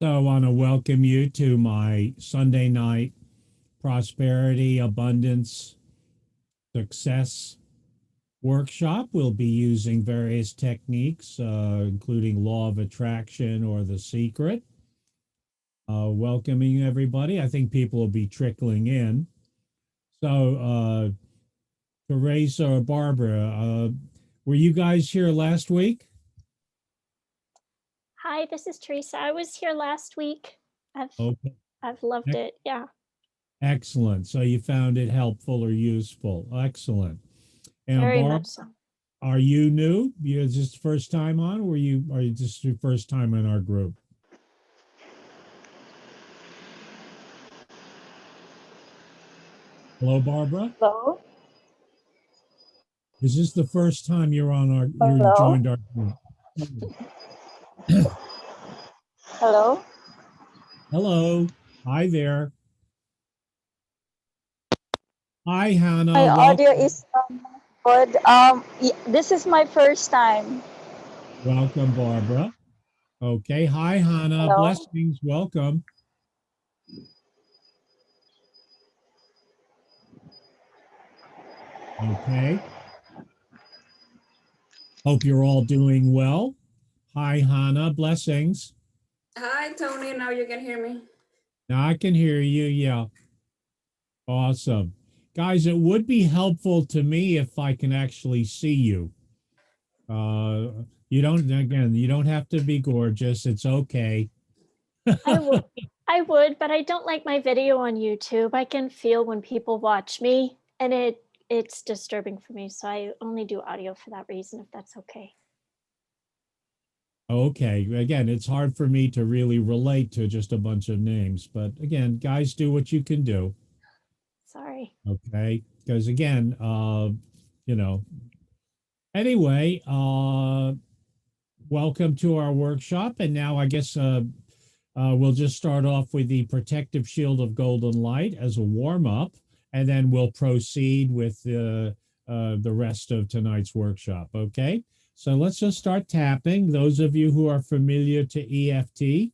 So I want to welcome you to my Sunday night prosperity, abundance, success workshop. We'll be using various techniques, including law of attraction or the secret. Welcoming everybody. I think people will be trickling in. So, Teresa or Barbara, were you guys here last week? Hi, this is Teresa. I was here last week. Okay. I've loved it. Yeah. Excellent. So you found it helpful or useful. Excellent. And Very Barb, much so. are you new? You're just first time on, or are you just your first time in our group? Hello, Barbara. Hello? Is this the first time you Hello? joined our group? Hello? Hello. Hi there. Hi, My Hannah. audio Welcome. is good. This is my first time. Welcome, Barbara. Okay. Hi, Hannah. Hello? Blessings. Welcome. Okay. Hope you're all doing well. Hi, Hannah. Blessings. Hi, Tony. Now you can hear me. Now I can hear you. Yeah. Awesome. Guys, it would be helpful to me if I can actually see you. You don't have to be gorgeous. It's okay. I would, but I don't like my video on YouTube. I can feel when people watch me, and it's disturbing for me. So I only do audio for that reason, if that's okay. Okay. Again, it's hard for me to really relate to just a bunch of names, but again, guys, do what you can do. Sorry. Okay. Because again, you know, anyway, welcome to our workshop. And now I guess we'll just start off with the protective shield of golden light as a warm up, and then we'll proceed with the rest of tonight's workshop. Okay. So let's just start tapping. Those of you who are familiar to EFT,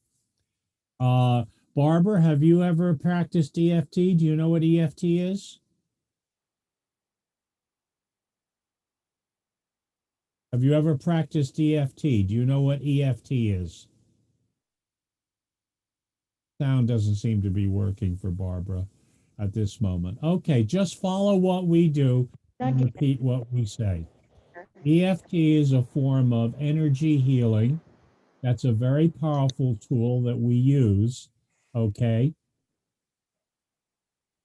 Barbara, have you ever practiced EFT? Do you know what EFT is? Have you ever practiced EFT? Do you know what EFT is? Sound doesn't seem to be working for Barbara at this moment. Okay, just follow what we do and repeat what we say. EFT is a form of energy healing. That's a very powerful tool that we use, okay,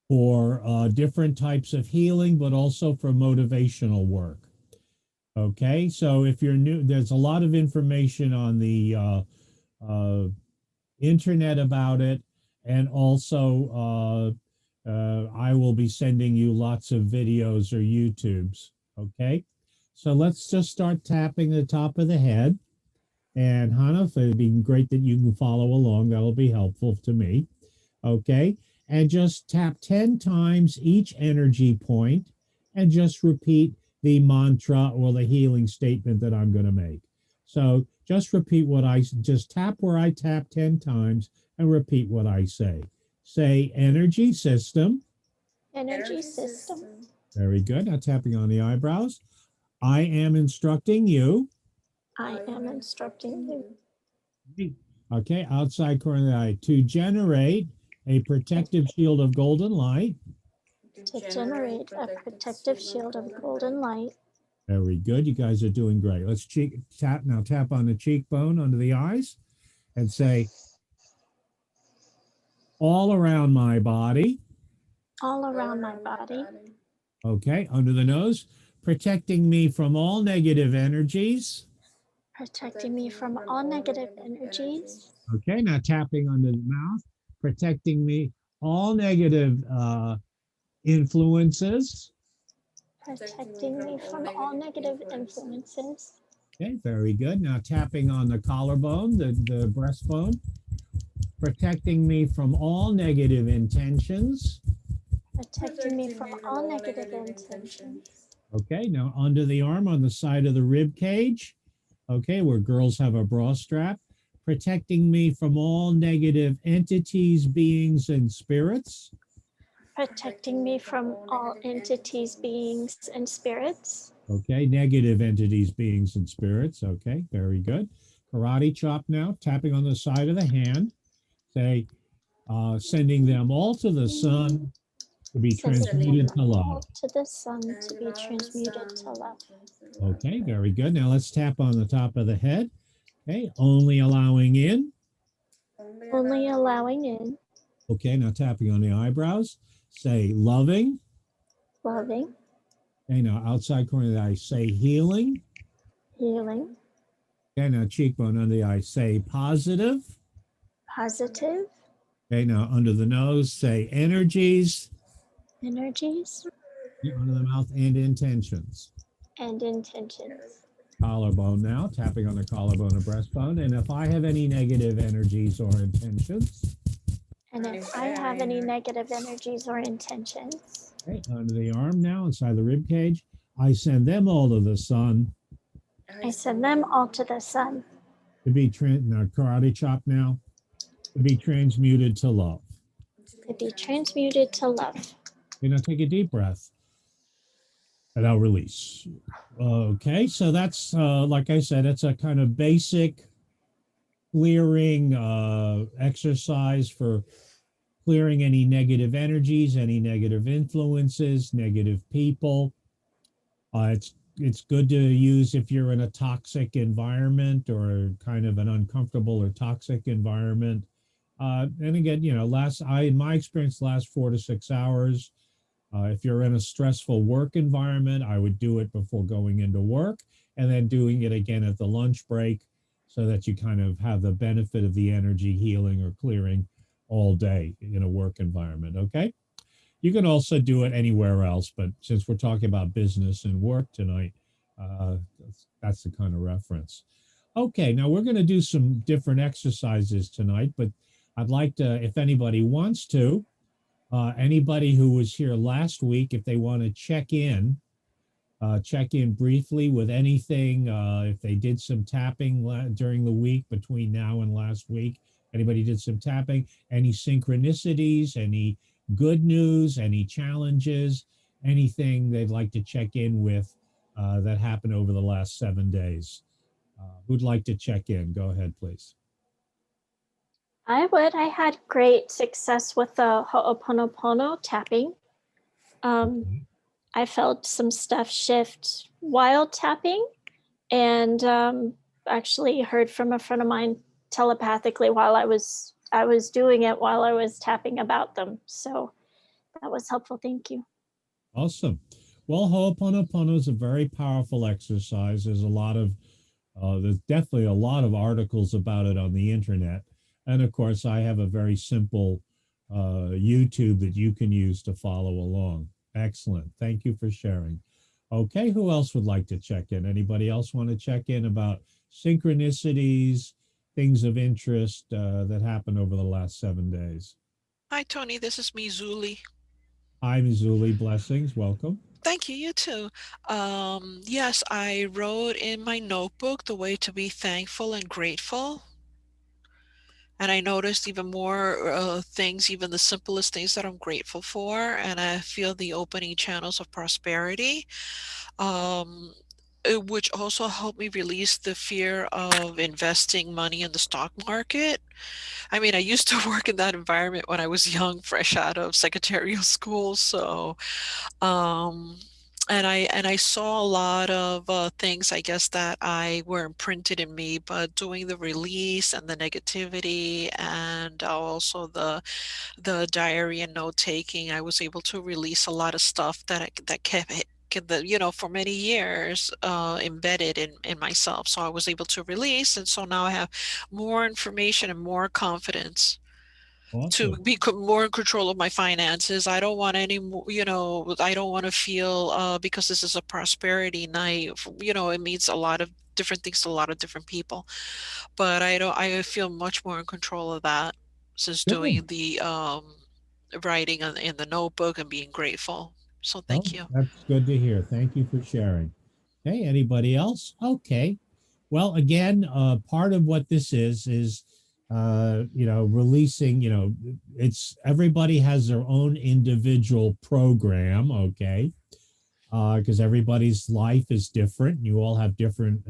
for different types of healing, but also for motivational work. Okay, so if you're new, there's a lot of information on the internet about it, and also I will be sending you lots of videos or YouTubes. Okay, so let's just start tapping the top of the head. And Hannah, it'd be great that you can follow along. That'll be helpful to me. Okay, and just tap 10 times each energy point and just repeat the mantra or the healing statement that I'm going to make. So just repeat just tap where I tap 10 times and repeat what I say. Say energy system. Energy system. Very good. Now tapping on the eyebrows. I am instructing you. I am instructing you. Okay, outside corner of the eye to generate a protective shield of golden light. To generate a protective shield of golden light. Very good. You guys are doing great. Let's tap on the cheekbone under the eyes and say, all around my body. All around my body. Okay, under the nose, protecting me from all negative energies. Protecting me from all negative energies. Okay, now tapping under the mouth, protecting me all negative influences. Protecting me from all negative influences. Okay, very good. Now tapping on the collarbone, the breastbone, protecting me from all negative intentions. Protecting me from all negative intentions. Okay, now under the arm on the side of the rib cage, okay, where girls have a bra strap, protecting me from all negative entities, beings, and spirits. Protecting me from all entities, beings, and spirits. Okay, negative entities, beings, and spirits. Okay, very good. Karate chop now, tapping on the side of the hand. Say, sending them all to the sun to be Sending transmuted them to all love. to the sun to be transmuted to love. Okay, very good. Now let's tap on the top of the head. Okay, only allowing in. Only allowing in, Okay, now tapping on the eyebrows. Say loving. loving, Okay, now outside corner of the eye, say healing. healing, Okay, now cheekbone under the eye, say positive. positive, Okay, now under the nose, say energies. energies, Under the mouth, and intentions. and intentions. Collarbone now, tapping on the collarbone and breastbone. And if I have any negative energies or intentions, And if I have any negative energies or intentions, okay, under the arm now, inside the rib cage, I send them all to the sun I send them all to the sun to be now karate chop now, to be transmuted to love. to be transmuted to love. Okay, now take a deep breath and I'll release. Okay, so that's like I said, it's a kind of basic clearing exercise for clearing any negative energies, any negative influences, negative people. It's good to use if you're in a toxic environment or kind of an uncomfortable or toxic environment. And again, you know, in my experience, last 4 to 6 hours. If you're in a stressful work environment, I would do it before going into work and then doing it again at the lunch break so that you kind of have the benefit of the energy healing or clearing all day in a work environment. Okay. You can also do it anywhere else, but since we're talking about business and work tonight, that's the kind of reference. Okay. Now we're going to do some different exercises tonight, but I'd like to, if anybody wants to, anybody who was here last week, if they want to check in briefly with anything, if they did some tapping during the week between now and last week, anybody did some tapping, any synchronicities, any good news, any challenges, anything they'd like to check in with that happened over the last 7 days. Who'd like to check in? Go ahead, please. I would. I had great success with the Ho'oponopono tapping. I felt some stuff shift while tapping, and actually heard from a friend of mine telepathically while I was doing it, while I was tapping about them. So that was helpful. Thank you. Awesome. Well, Ho'oponopono is a very powerful exercise. There's definitely a lot of articles about it on the internet. And of course, I have a very simple YouTube that you can use to follow along. Excellent. Thank you for sharing. Okay, who else would like to check in? Anybody else want to check in about synchronicities, things of interest that happened over the last 7 days? Hi, Tony. This is me, Zuli. Hi, Mizuli. Blessings. Welcome. Thank you. You too. Yes, I wrote in my notebook the way to be thankful and grateful. And I noticed even more things, even the simplest things that I'm grateful for. And I feel the opening channels of prosperity, which also helped me release the fear of investing money in the stock market. I mean, I used to work in that environment when I was young, fresh out of secretarial school. So, um, and I saw a lot of things, I guess, that I were imprinted in me, but doing the release and the negativity and also the diary and note taking, I was able to release a lot of stuff that for many years embedded in myself. So I was able to release, and so now I have more information and more confidence to Awesome. be more in control of my finances. I don't want any more, I don't want to feel, because this is a prosperity night, it means a lot of different things to a lot of different people. But I feel much more in control of that since Good. doing the writing in the notebook and being grateful. So Oh, thank you. that's good to hear. Thank you for sharing. Hey, anybody else? Okay. Well, again, part of what this is, releasing, it's everybody has their own individual program, okay? Because everybody's life is different. You all have different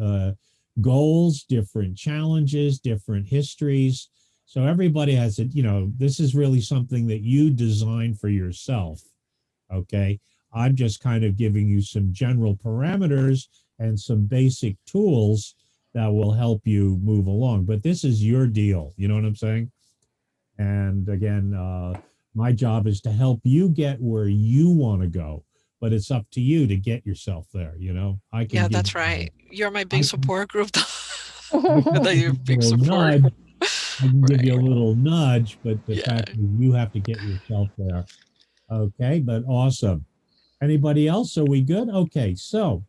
goals, different challenges, different histories. So everybody has it, this is really something that you design for yourself, okay? I'm just kind of giving you some general parameters and some basic tools that will help you move along. But this is your deal. You know what I'm saying? And again, my job is to help you get where you want to go. But it's up to you to get yourself there. I can Yeah, give that's you, right. You're my I big can, support group. I That can you're give a you a big little support. nudge. I can give you a Right. little nudge, but the Yeah. fact is you have to get yourself there. Okay, but awesome. Anybody else? Are we good? Okay, so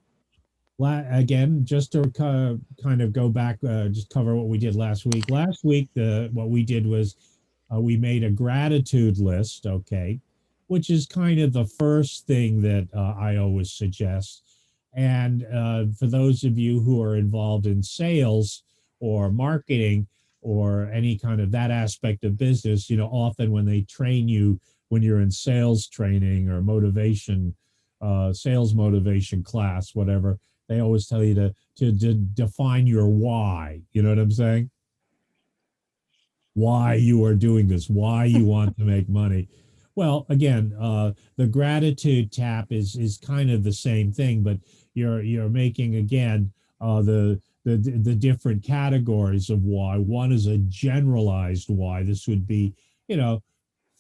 again, just to kind of go back, just cover what we did last week. Last week, what we did was we made a gratitude list, okay, which is kind of the first thing that I always suggest. And for those of you who are involved in sales or marketing or any kind of that aspect of business, often when they train you, when you're in sales training or motivation, sales motivation class, whatever, they always tell you to define your why. You know what I'm saying? Why you are doing this, why you want to make money. Well, again, the gratitude tap is kind of the same thing, but you're making again the different categories of why. One is a generalized why. This would be, you know,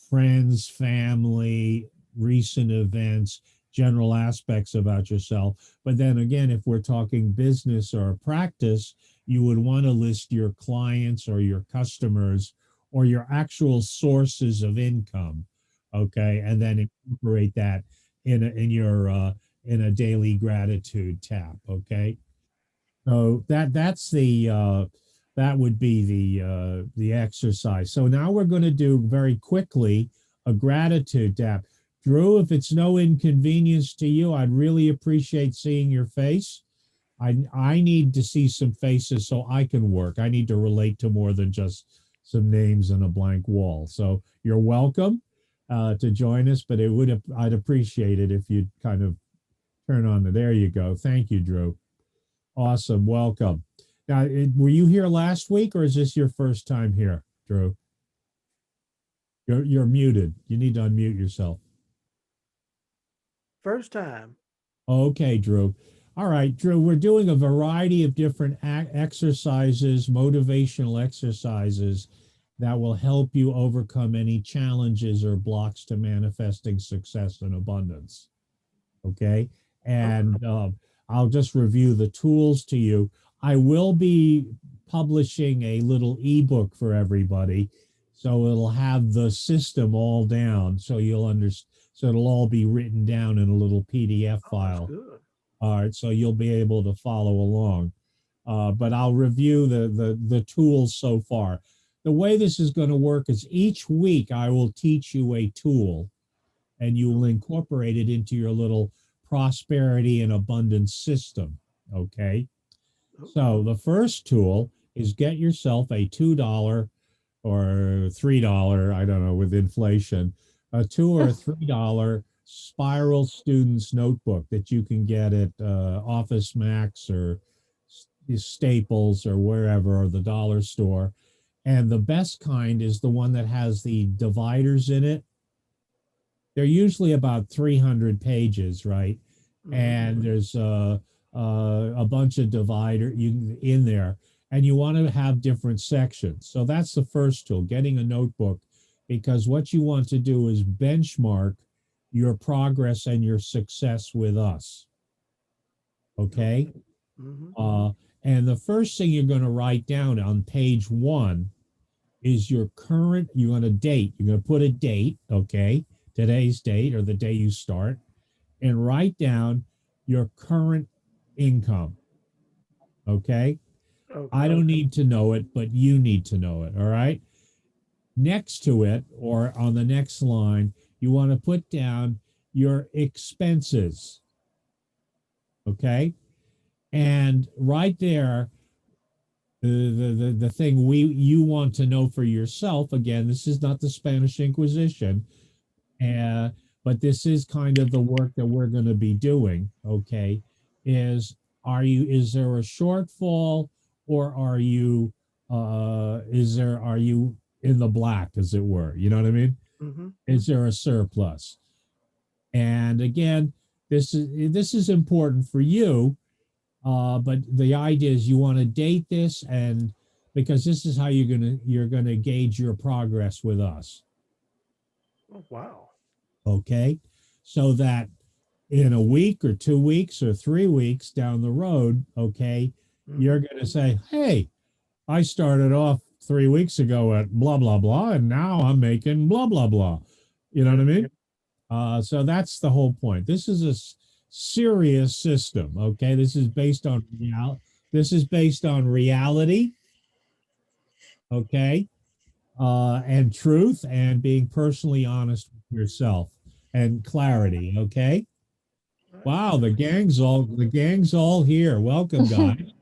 friends, family, recent events, general aspects about yourself. But then again, if we're talking business or practice, you would want to list your clients or your customers or your actual sources of income. Okay. And then incorporate that in a daily gratitude tap. Okay. So that would be the exercise. So now we're going to do very quickly a gratitude tap. Drew, if it's no inconvenience to you, I'd really appreciate seeing your face. I need to see some faces so I can work. I need to relate to more than just some names and a blank wall. So you're welcome to join us, but I'd appreciate it if you'd kind of turn on the. There you go. Thank you, Drew. Awesome. Welcome. Now, were you here last week or is this your first time here, Drew? You're muted. You need to unmute yourself. First time. Okay, Drew. All right, Drew, we're doing a variety of different exercises, motivational exercises that will help you overcome any challenges or blocks to manifesting success and abundance. Okay. And I'll just review the tools to you. I will be publishing a little ebook for everybody. So it'll have the system all down. So you'll understand. So it'll all be written down in a little PDF file. Good. All right. So you'll be able to follow along. But I'll review the tools so far. The way this is going to work is each week I will teach you a tool and you will incorporate it into your little prosperity and abundance system. Okay. So the first tool is get yourself a $2 or $3, I don't know, with inflation, a $2 or $3 spiral student's notebook that you can get at Office Max or Staples or wherever, or the dollar store. And the best kind is the one that has the dividers in it. They're usually about 300 pages, right? And there's a bunch of divider in there, and you want to have different sections. So that's the first tool, getting a notebook, because what you want to do is benchmark your progress and your success with us. Okay. And the first thing you're going to write down on page 1 is your current, you're going to date, you're going to put a date, okay, today's date or the day you start, and write down your current income. Okay. I don't need to know it, but you need to know it. All right. Next to it, or on the next line, you want to put down your expenses. Okay. And right there, the thing you want to know for yourself. Again, this is not the Spanish Inquisition, uh, but this is kind of the work that we're going to be doing. Okay, is there a shortfall, or are you in the black, as it were? You know what I mean? Mm-hmm. Is there a surplus? And again, this is important for you, but the idea is you want to date this, and because this is how you're gonna gauge your progress with us. Oh, wow. Okay, so that in a week or 2 weeks or 3 weeks down the road, okay, you're gonna say, hey, I started off 3 weeks ago at blah blah blah, and now I'm making blah blah blah. You know what I mean? So that's the whole point. This is a serious system. Okay, this is based on This is based on reality. Okay, and truth, and being personally honest with yourself, and clarity. Okay. Wow, the gang's all here. Welcome, guys.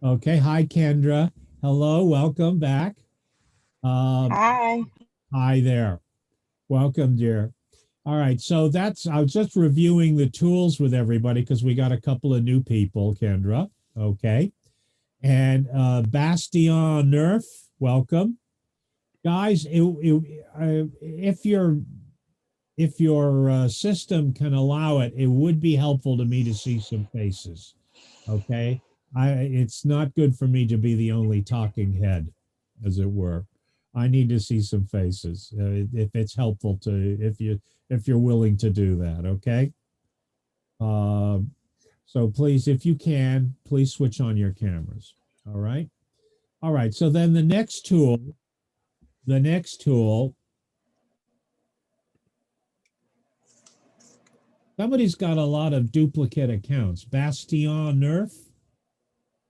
Okay, hi Kendra. Hello, welcome back. Hi. Hi there. Welcome, dear. All right, so I was just reviewing the tools with everybody because we got a couple of new people, Kendra. Okay. And Bastion Nerf, welcome. Guys, if your system can allow it, it would be helpful to me to see some faces. Okay. It's not good for me to be the only talking head, as it were. I need to see some faces. If it's helpful if you're willing to do that, okay? So please, if you can, please switch on your cameras. All right. All right. So then the next tool, somebody's got a lot of duplicate accounts. Bastion Nerf.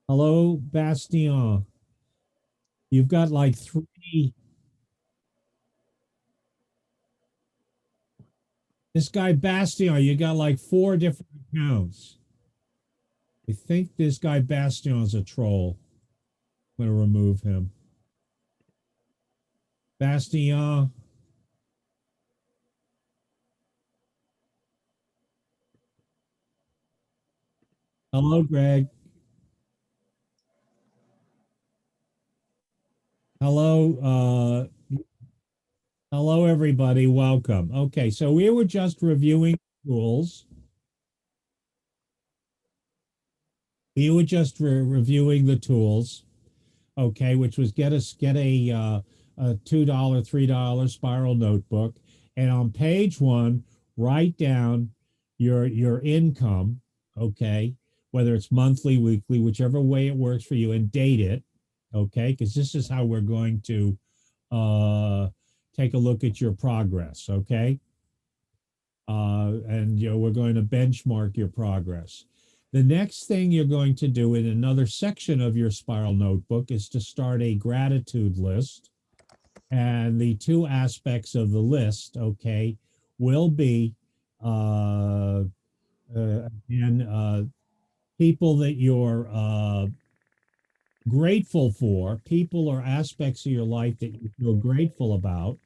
Hello, Bastion. You've got like 3. This guy Bastion, you got like 4 different accounts. I think this guy Bastion is a troll. I'm going to remove him. Bastion. Hello, Greg. Hello, hello, everybody. Welcome. Okay, so we were just reviewing tools. We were just reviewing the tools. Okay, which was get a $2, $3 spiral notebook, and on page 1, write down your income. Okay, whether it's monthly, weekly, whichever way it works for you, and date it. Okay, because this is how we're going to take a look at your progress. Okay, and we're going to benchmark your progress. The next thing you're going to do in another section of your spiral notebook is to start a gratitude list. And the 2 aspects of the list, okay, will be again, people that you're grateful for, people or aspects of your life that you feel grateful about.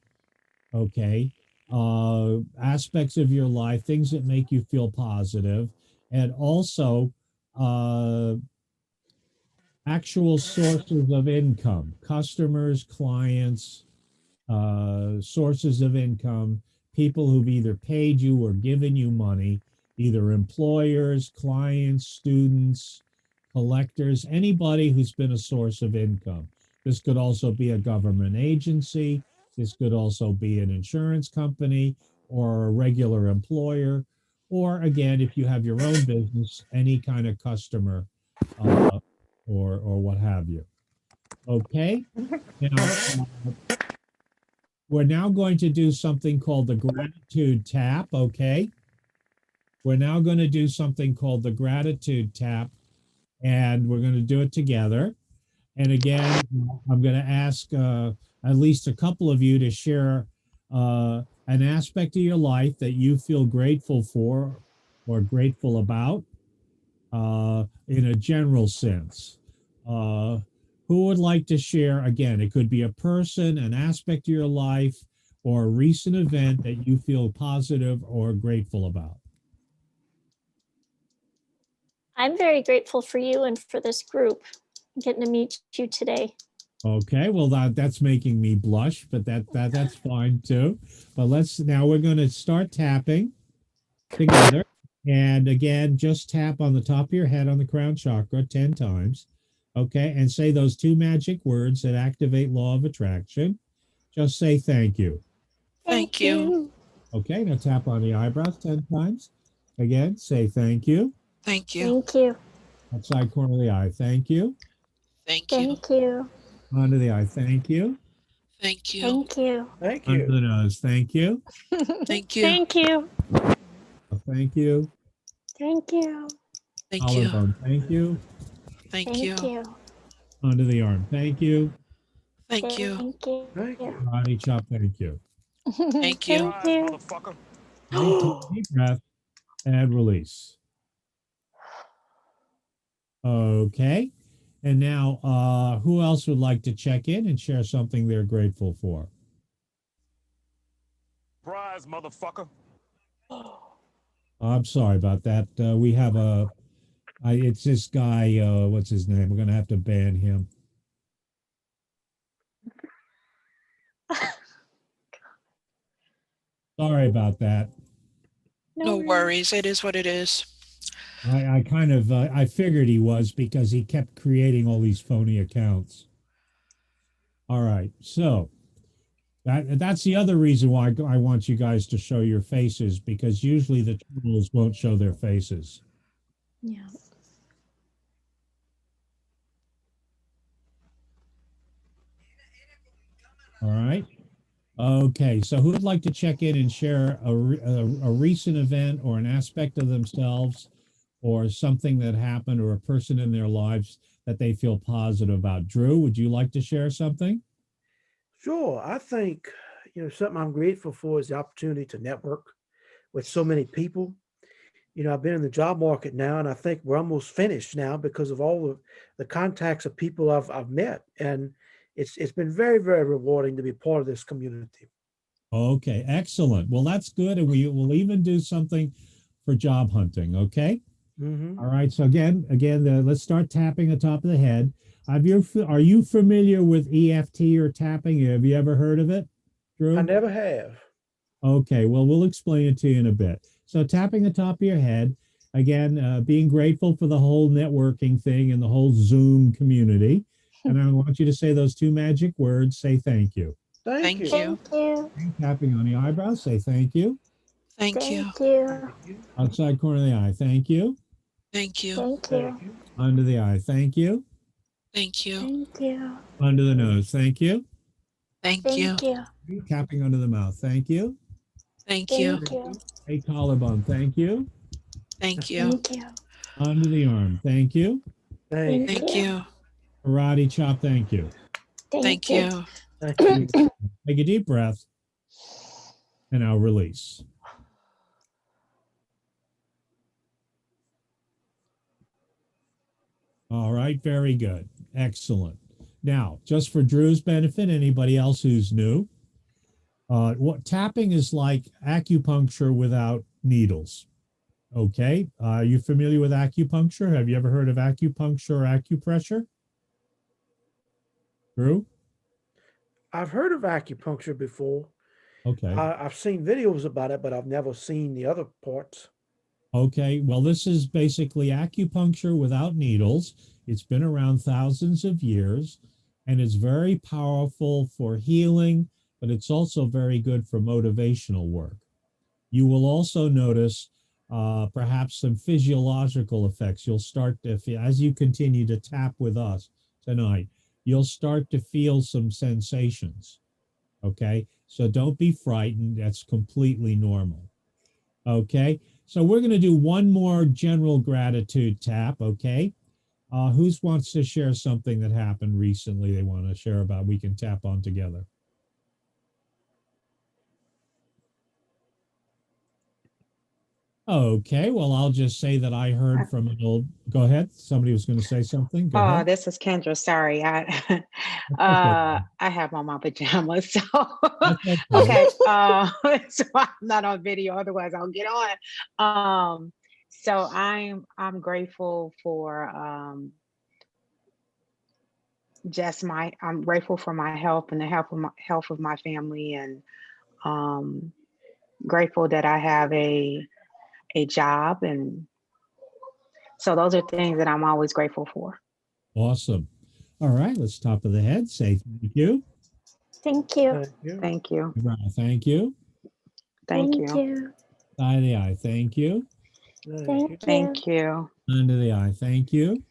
Okay, aspects of your life, things that make you feel positive, and also actual sources of income, customers, clients, sources of income, people who've either paid you or given you money, either employers, clients, students, collectors, anybody who's been a source of income. This could also be a government agency. This could also be an insurance company or a regular employer. Or again, if you have your own business, any kind of customer or what have you. Okay. Now, we're now going to do something called the gratitude tap. Okay. We're now going to do something called the gratitude tap, and we're going to do it together. And again, I'm going to ask at least a couple of you to share an aspect of your life that you feel grateful for or grateful about in a general sense. Uh, who would like to share? Again, it could be a person, an aspect of your life, or a recent event that you feel positive or grateful about. I'm very grateful for you and for this group, getting to meet you today. Okay, well that's making me blush, but that's fine too. But we're going to start tapping together. And again, just tap on the top of your head on the crown chakra 10 times. Okay, and say those two magic words that activate law of attraction. Just say thank you. Thank you. Okay, now tap on the eyebrows 10 times. Again, say thank you. Thank you. Thank you. Outside corner of the eye, thank you. Thank you. Thank you. Under the eye, thank you. Thank you. Thank you. Thank Under the you. nose, thank you. Thank you. Thank you. Thank you. Thank you. Thank you. Collarbone, thank you. Thank you. Thank you. Under the arm, thank you. Thank you. Thank you. Thank you. Body chop, thank you. Thank you. Thank you. Motherfucker. Take a deep breath and release. Okay. And now, who else would like to check in and share something they're grateful for? Surprise, motherfucker. I'm sorry about that. We have it's this guy, what's his name? We're going to have to ban him. Sorry about that. No worries. It is what it is. I kind of, I figured he was because he kept creating all these phony accounts. All right. So that's the other reason why I want you guys to show your faces, because usually the tools won't show their faces. Yeah. All right. Okay. So who would like to check in and share a recent event or an aspect of themselves or something that happened or a person in their lives that they feel positive about? Drew, would you like to share something? Sure. I think, something I'm grateful for is the opportunity to network with so many people. I've been in the job market now, and I think we're almost finished now because of all of the contacts of people I've met. And it's been very, very rewarding to be part of this community. Okay, excellent. Well, that's good. And we will even do something for job hunting. Okay. Mm-hmm. All right. So again, let's start tapping the top of the head. Are you familiar with EFT or tapping? Have you ever heard of it, Drew? I never have. Okay. Well, we'll explain it to you in a bit. So tapping the top of your head, again, being grateful for the whole networking thing and the whole Zoom community. And I want you to say those two magic words. Say thank you. Thank you. Thank you. Tapping on the eyebrows. Say thank you. Thank you. Thank you. Outside corner of the eye. Thank you. Thank you. Thank you. Under the eye. Thank you. Thank you. Thank you. Under the nose. Thank you. Thank you. Thank you. Tapping under the mouth. Thank you. Thank you. Thank you. A collarbone. Thank you. Thank you. Thank you. Under the arm. Thank you. Thank you. Thank you. Karate chop. Thank you. Thank you. Thank you. Take a deep breath. And now release. All right. Very good. Excellent. Now, just for Drew's benefit, anybody else who's new, what tapping is like acupuncture without needles. Okay. Are you familiar with acupuncture? Have you ever heard of acupuncture or acupressure? Drew? I've heard of acupuncture before. Okay. I've seen videos about it, but I've never seen the other parts. Okay. Well, this is basically acupuncture without needles. It's been around thousands of years, and it's very powerful for healing, but it's also very good for motivational work. You will also notice perhaps some physiological effects. You'll start to feel, as you continue to tap with us tonight, you'll start to feel some sensations. Okay. So don't be frightened. That's completely normal. Okay. So we're going to do one more general gratitude tap. Okay. Who wants to share something that happened recently they want to share about? We can tap on together. Okay, well, I'll just say that I heard from an old, go ahead. Somebody was going to say something. Go Oh, ahead. this is Kendra. Sorry, I That's okay. I have on my pajamas, so That's okay. okay. So I'm not on video, otherwise I'll get on. So I'm grateful for just I'm grateful for my health and the health of my family, and um grateful that I have a job, and so those are things that I'm always grateful for. Awesome. All right, let's top of the head. Say thank you. Thank you. Thank you. Thank you. Thank you. Thank Thank you. you. Side of the eye. Thank you. Thank you. Thank you. Under the eye. Thank you.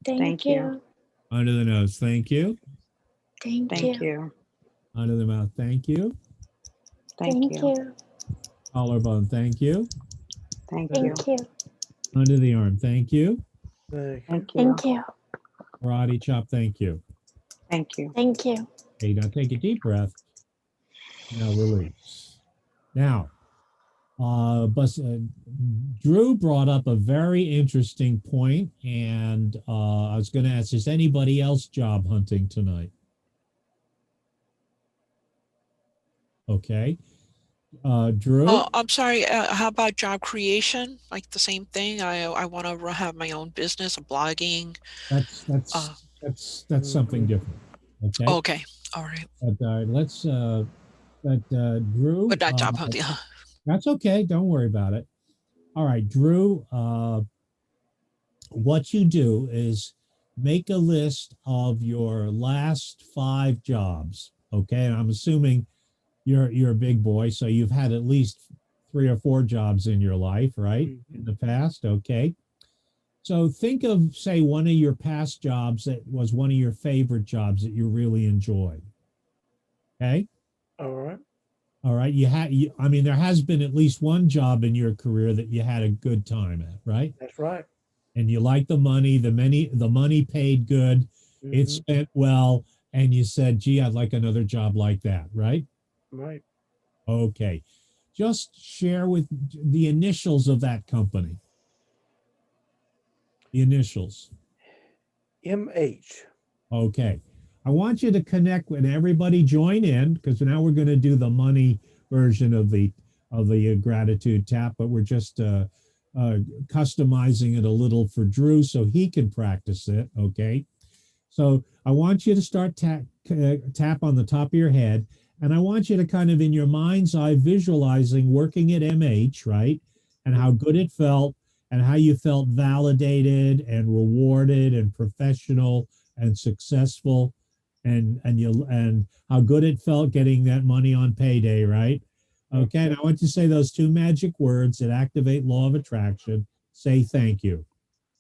Thank Thank you. you. Under the nose. Thank you. Thank Thank you. you. Under the mouth. Thank you. Thank Thank you. you. Collarbone. Thank you. Thank you. Thank you. Under the arm. Thank you. Thank you. Thank you. Thank you. Karate chop. Thank you. Thank you. Thank you. Okay, now take a deep breath. Now release. Now, Drew brought up a very interesting point, and I was going to ask, is anybody else job hunting tonight? Okay. Drew? Oh, I'm sorry. How about job creation? Like the same thing. I want to have my own business, blogging. That's Uh, something different. Okay. okay. All right. But Drew, But not job hunting. that's okay. Don't worry about it. All right, Drew, what you do is make a list of your last 5 jobs. Okay. And I'm assuming you're a big boy, so you've had at least 3 or 4 jobs in your life, right? In the past. Okay. So think of, say, one of your past jobs that was one of your favorite jobs that you really enjoyed. Okay. All right. All right. I mean, there has been at least one job in your career that you had a good time at, right? That's right. And you liked the money, the money paid good, it spent well, and you said, gee, I'd like another job like that, right? Right. Okay. Just share with the initials of that company. The initials. MH. Okay. I want you to connect with everybody, join in, because now we're going to do the money version of the gratitude tap, but we're just customizing it a little for Drew so he can practice it. Okay. So I want you to start tap on the top of your head, and I want you to kind of in your mind's eye visualizing working at MH, right? And how good it felt, and how you felt validated and rewarded and professional and successful, and how good it felt getting that money on payday, right? Okay, and I want you to say those 2 magic words that activate law of attraction. Say thank you.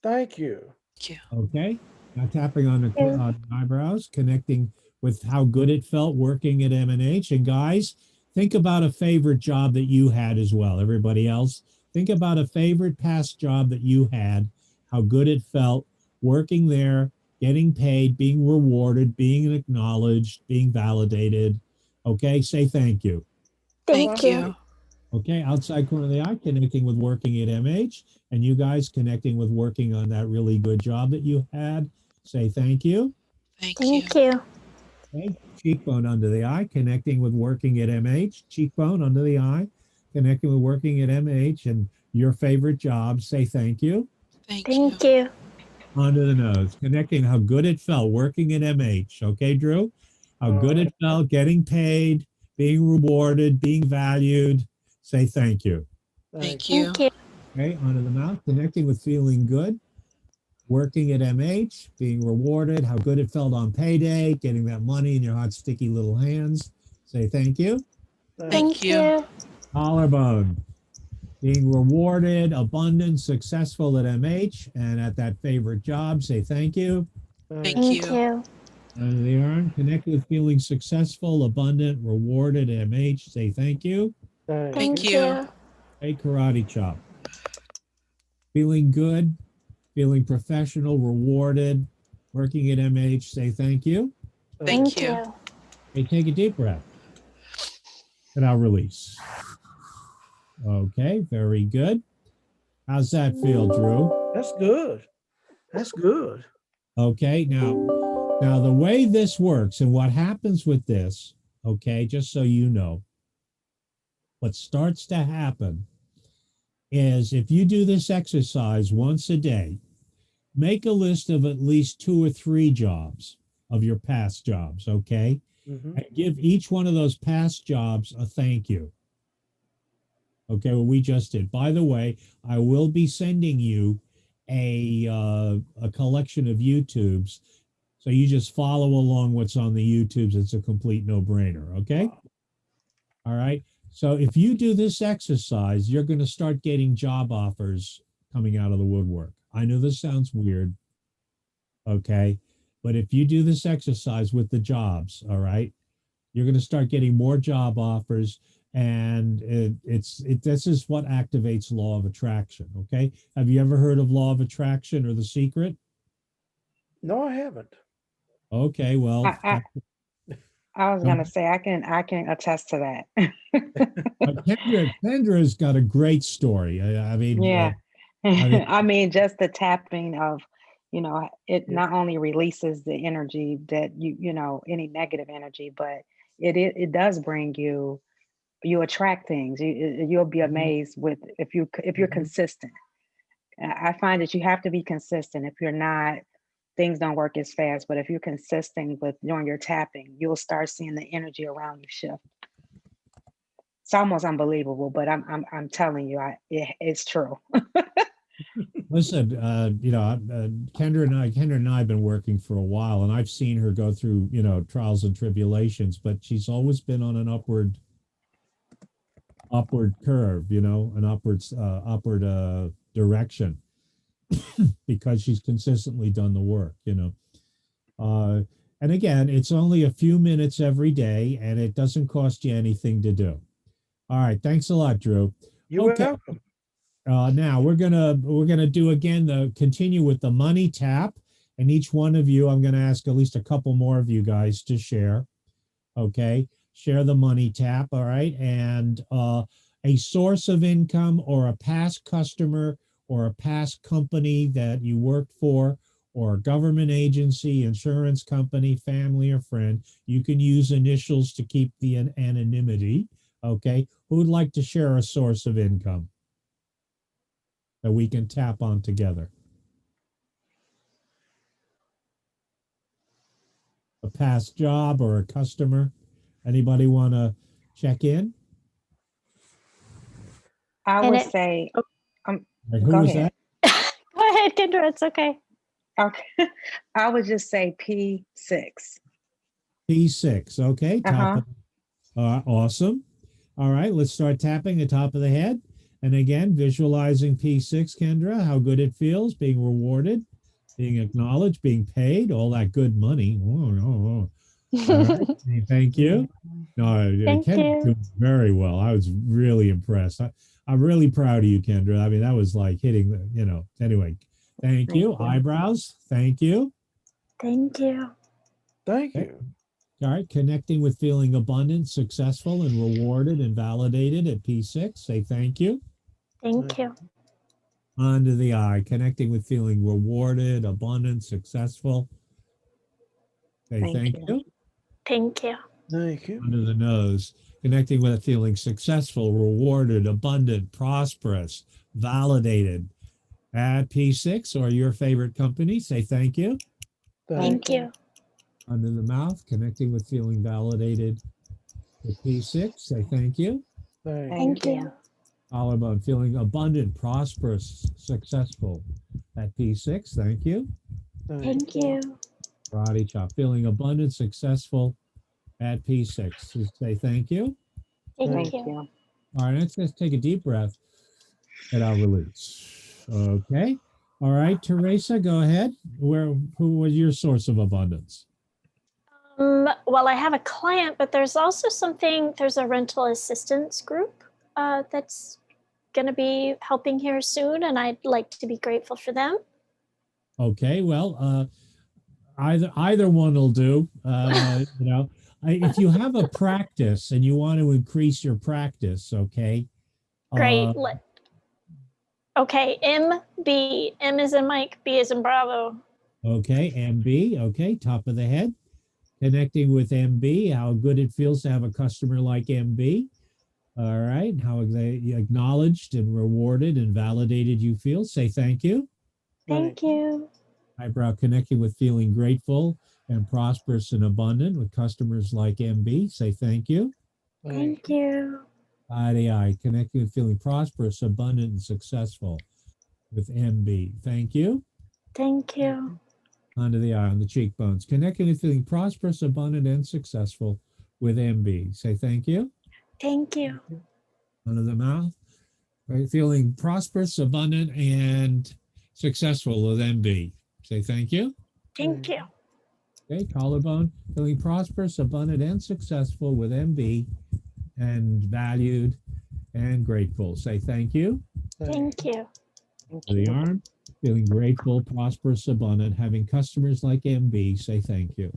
Thank you. Thank you. Okay, now tapping on the eyebrows, connecting with how good it felt working at M&H. And guys, think about a favorite job that you had as well. Everybody else, think about a favorite past job that you had, how good it felt working there, getting paid, being rewarded, being acknowledged, being validated. Okay, say thank you. Thank you. Okay, outside corner of the eye, connecting with working at MH, and you guys connecting with working on that really good job that you had. Say thank you. Thank Thank you. you. Okay, cheekbone under the eye, connecting with working at MH. Cheekbone under the eye, connecting with working at MH and your favorite job. Say thank you. Thank Thank you. you. Under the nose, connecting how good it felt working at MH. Okay, Drew? How good it felt getting paid, being rewarded, being valued. Say thank you. Thank you. Thank you. Okay, under the mouth, connecting with feeling good, working at MH, being rewarded, how good it felt on payday, getting that money in your hot, sticky little hands. Say thank you. Thank you. Collarbone, being rewarded, abundant, successful at MH and at that favorite job. Say thank you. Thank Thank you. you. Under the arm, connect with feeling successful, abundant, rewarded at MH. Say thank you. Thank you. you. A karate chop. Feeling good, feeling professional, rewarded, working at MH. Say thank you. Thank you. Okay, take a deep breath. And I'll release. Okay, very good. How's that feel, Drew? That's good. That's good. Okay, now the way this works and what happens with this, okay, just so you know, what starts to happen is if you do this exercise once a day, make a list of at least 2 or 3 jobs of your past jobs, okay? Mhm. And give each one of those past jobs a thank you. Okay, well, we just did. By the way, I will be sending you a collection of YouTubes. So you just follow along what's on the YouTubes. It's a complete no-brainer, okay? All right. So if you do this exercise, you're going to start getting job offers coming out of the woodwork. I know this sounds weird, okay? But if you do this exercise with the jobs, all right, you're going to start getting more job offers, and this is what activates law of attraction, okay? Have you ever heard of law of attraction or The Secret? No, I haven't. Okay, well, I was gonna say I can attest to that. Kendra's got a great story. I mean, Yeah. I mean, I mean, just the tapping of, it Yeah. not only releases the energy that any negative energy, but it does bring you attract things. You'll be amazed with if you're Mhm. consistent. I find that you have to be consistent. If you're not, things don't work as fast. But if you're consistent with doing your tapping, you'll start seeing the energy around you shift. It's almost unbelievable, but I'm telling you, it's true. listen, Kendra and I have been working for a while, and I've seen her go through, trials and tribulations, but she's always been on an upward curve, an upward direction because she's consistently done the work, and again, it's only a few minutes every day, and it doesn't cost you anything to do. All right, thanks a lot, Drew. You're Okay. welcome. Now we're gonna do again continue with the money tap, and each one of you, I'm gonna ask at least a couple more of you guys to share. Okay, share the money tap. All right, and a source of income or a past customer or a past company that you worked for, or a government agency, insurance company, family, or friend. You can use initials to keep the anonymity. Okay, who would like to share a source of income that we can tap on together? A past job or a customer? Anybody want to check in? I And would it- say, Like, who go was ahead. that? Go ahead, Kendra. It's okay. Okay. I would just say P6. P6. Okay, Uh-huh. awesome. All right, let's start tapping the top of the head. And again, visualizing P6, Kendra, how good it feels, being rewarded, being acknowledged, being paid, all that good money. All right, thank you. No, Thank Kendra you. did very well. I was really impressed. I'm really proud of you, Kendra. I mean, that was like hitting the, anyway, thank you. Thank you. Eyebrows, thank you. Thank you. Thank Okay. you. All right, connecting with feeling abundant, successful, and rewarded and validated at P6. Say thank you. Thank you. Under the eye, connecting with feeling rewarded, abundant, successful. Say thank you. Thank you. Thank you. Under the nose, connecting with a feeling successful, rewarded, abundant, prosperous, validated at P6 or your favorite company. Say thank you. Thank you. Under the mouth, connecting with feeling validated at P6. Say thank you. Thank you. Collarbone, feeling abundant, prosperous, successful at P6. Thank you. Thank you. Karate chop, feeling abundant, successful at P6. Just say thank you. Thank Thank you. you. All right, let's just take a deep breath and I'll release. Okay. All right, Teresa, go ahead. Who was your source of abundance? Well, I have a client, but there's also there's a rental assistance group that's going to be helping here soon, and I'd like to be grateful for them. Okay, well, either one will do. If you have a practice and you want to increase your practice, okay. Great. Okay, MB. M is in Mike, B is in Bravo. Okay, MB. Okay, top of the head. Connecting with MB, how good it feels to have a customer like MB. All right, how they acknowledged and rewarded and validated you feel. Say thank you. Thank you. Eyebrow, connecting with feeling grateful and prosperous and abundant with customers like MB. Say thank you. Thank you. Eye to eye, connecting with feeling prosperous, abundant, and successful with MB. Thank you. Thank you. Under the eye, on the cheekbones, connecting with feeling prosperous, abundant, and successful with MB. Say thank you. Thank you. Under the mouth, right? Feeling prosperous, abundant, and successful with MB. Say thank you. Thank you. Okay, collarbone, feeling prosperous, abundant, and successful with MB, and valued and grateful. Say thank you. Thank you. To the arm, feeling grateful, prosperous, abundant, having customers like MB. Say thank you.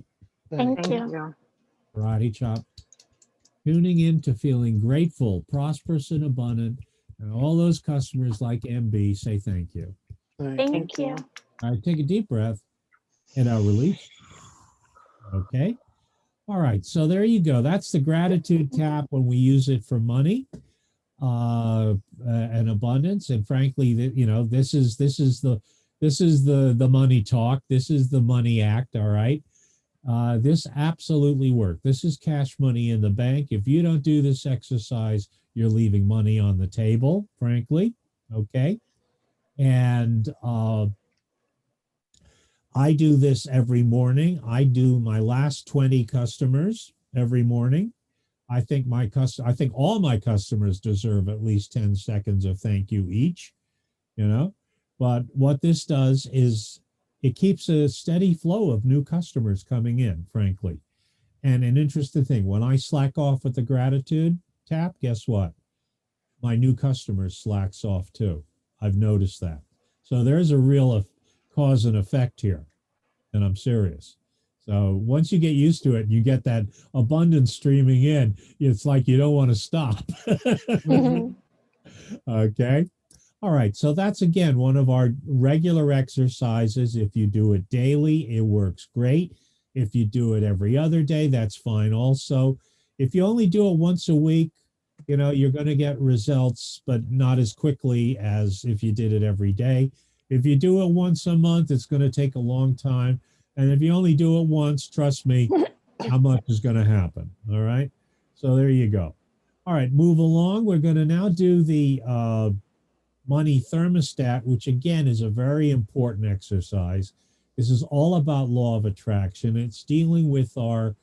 Thank Thank you. you. Karate chop, tuning in to feeling grateful, prosperous, and abundant, and all those customers like MB. Say thank you. Thank you. All right, take a deep breath and I'll release. Okay. All right. So there you go. That's the gratitude tap when we use it for money and abundance. And frankly, this is the money talk. This is the money act. All right. This absolutely worked. This is cash money in the bank. If you don't do this exercise, you're leaving money on the table, frankly. Okay. And I do this every morning. I do my last 20 customers every morning. I think all my customers deserve at least 10 seconds of thank you each, But what this does is it keeps a steady flow of new customers coming in, frankly. And an interesting thing, when I slack off with the gratitude tap, guess what? My new customers slacks off too. I've noticed that. So there's a real cause and effect here, and I'm serious. So once you get used to it, you get that abundance streaming in. It's like you don't want to stop. Okay. All right. So that's, again, one of our regular exercises. If you do it daily, it works great. If you do it every other day, that's fine also. If you only do it once a week, you're going to get results, but not as quickly as if you did it every day. If you do it once a month, it's going to take a long time. And if you only do it once, trust me, how much is going to happen? All right. So there you go. All right, move along. We're going to now do the money thermostat, which again is a very important exercise. This is all about law of attraction. It's dealing with our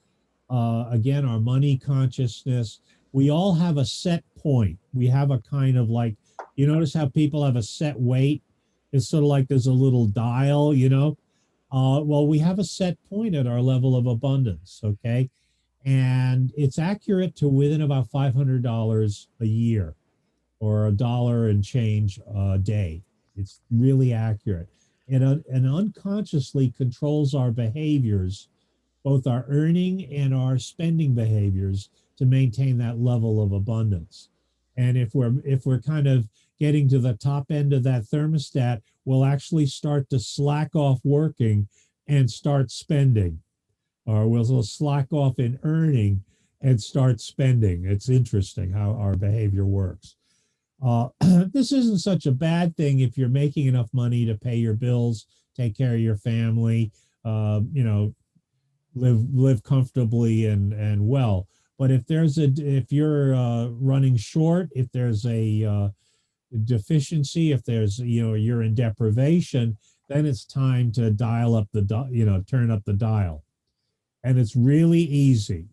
money consciousness. We all have a set point. We have a kind of like, you notice how people have a set weight? It's sort of like there's a little dial, well, we have a set point at our level of abundance, okay? And it's accurate to within about $500 a year or $1 and change a day. It's really accurate. And unconsciously controls our behaviors, both our earning and our spending behaviors, to maintain that level of abundance. And if we're kind of getting to the top end of that thermostat, we'll actually start to slack off working and start spending, or we'll slack off in earning and start spending. It's interesting how our behavior works. This isn't such a bad thing if you're making enough money to pay your bills, take care of your family, live comfortably and well. But if you're running short, if there's a deficiency, if there's you're in deprivation, then it's time to turn up the dial. And it's really easy.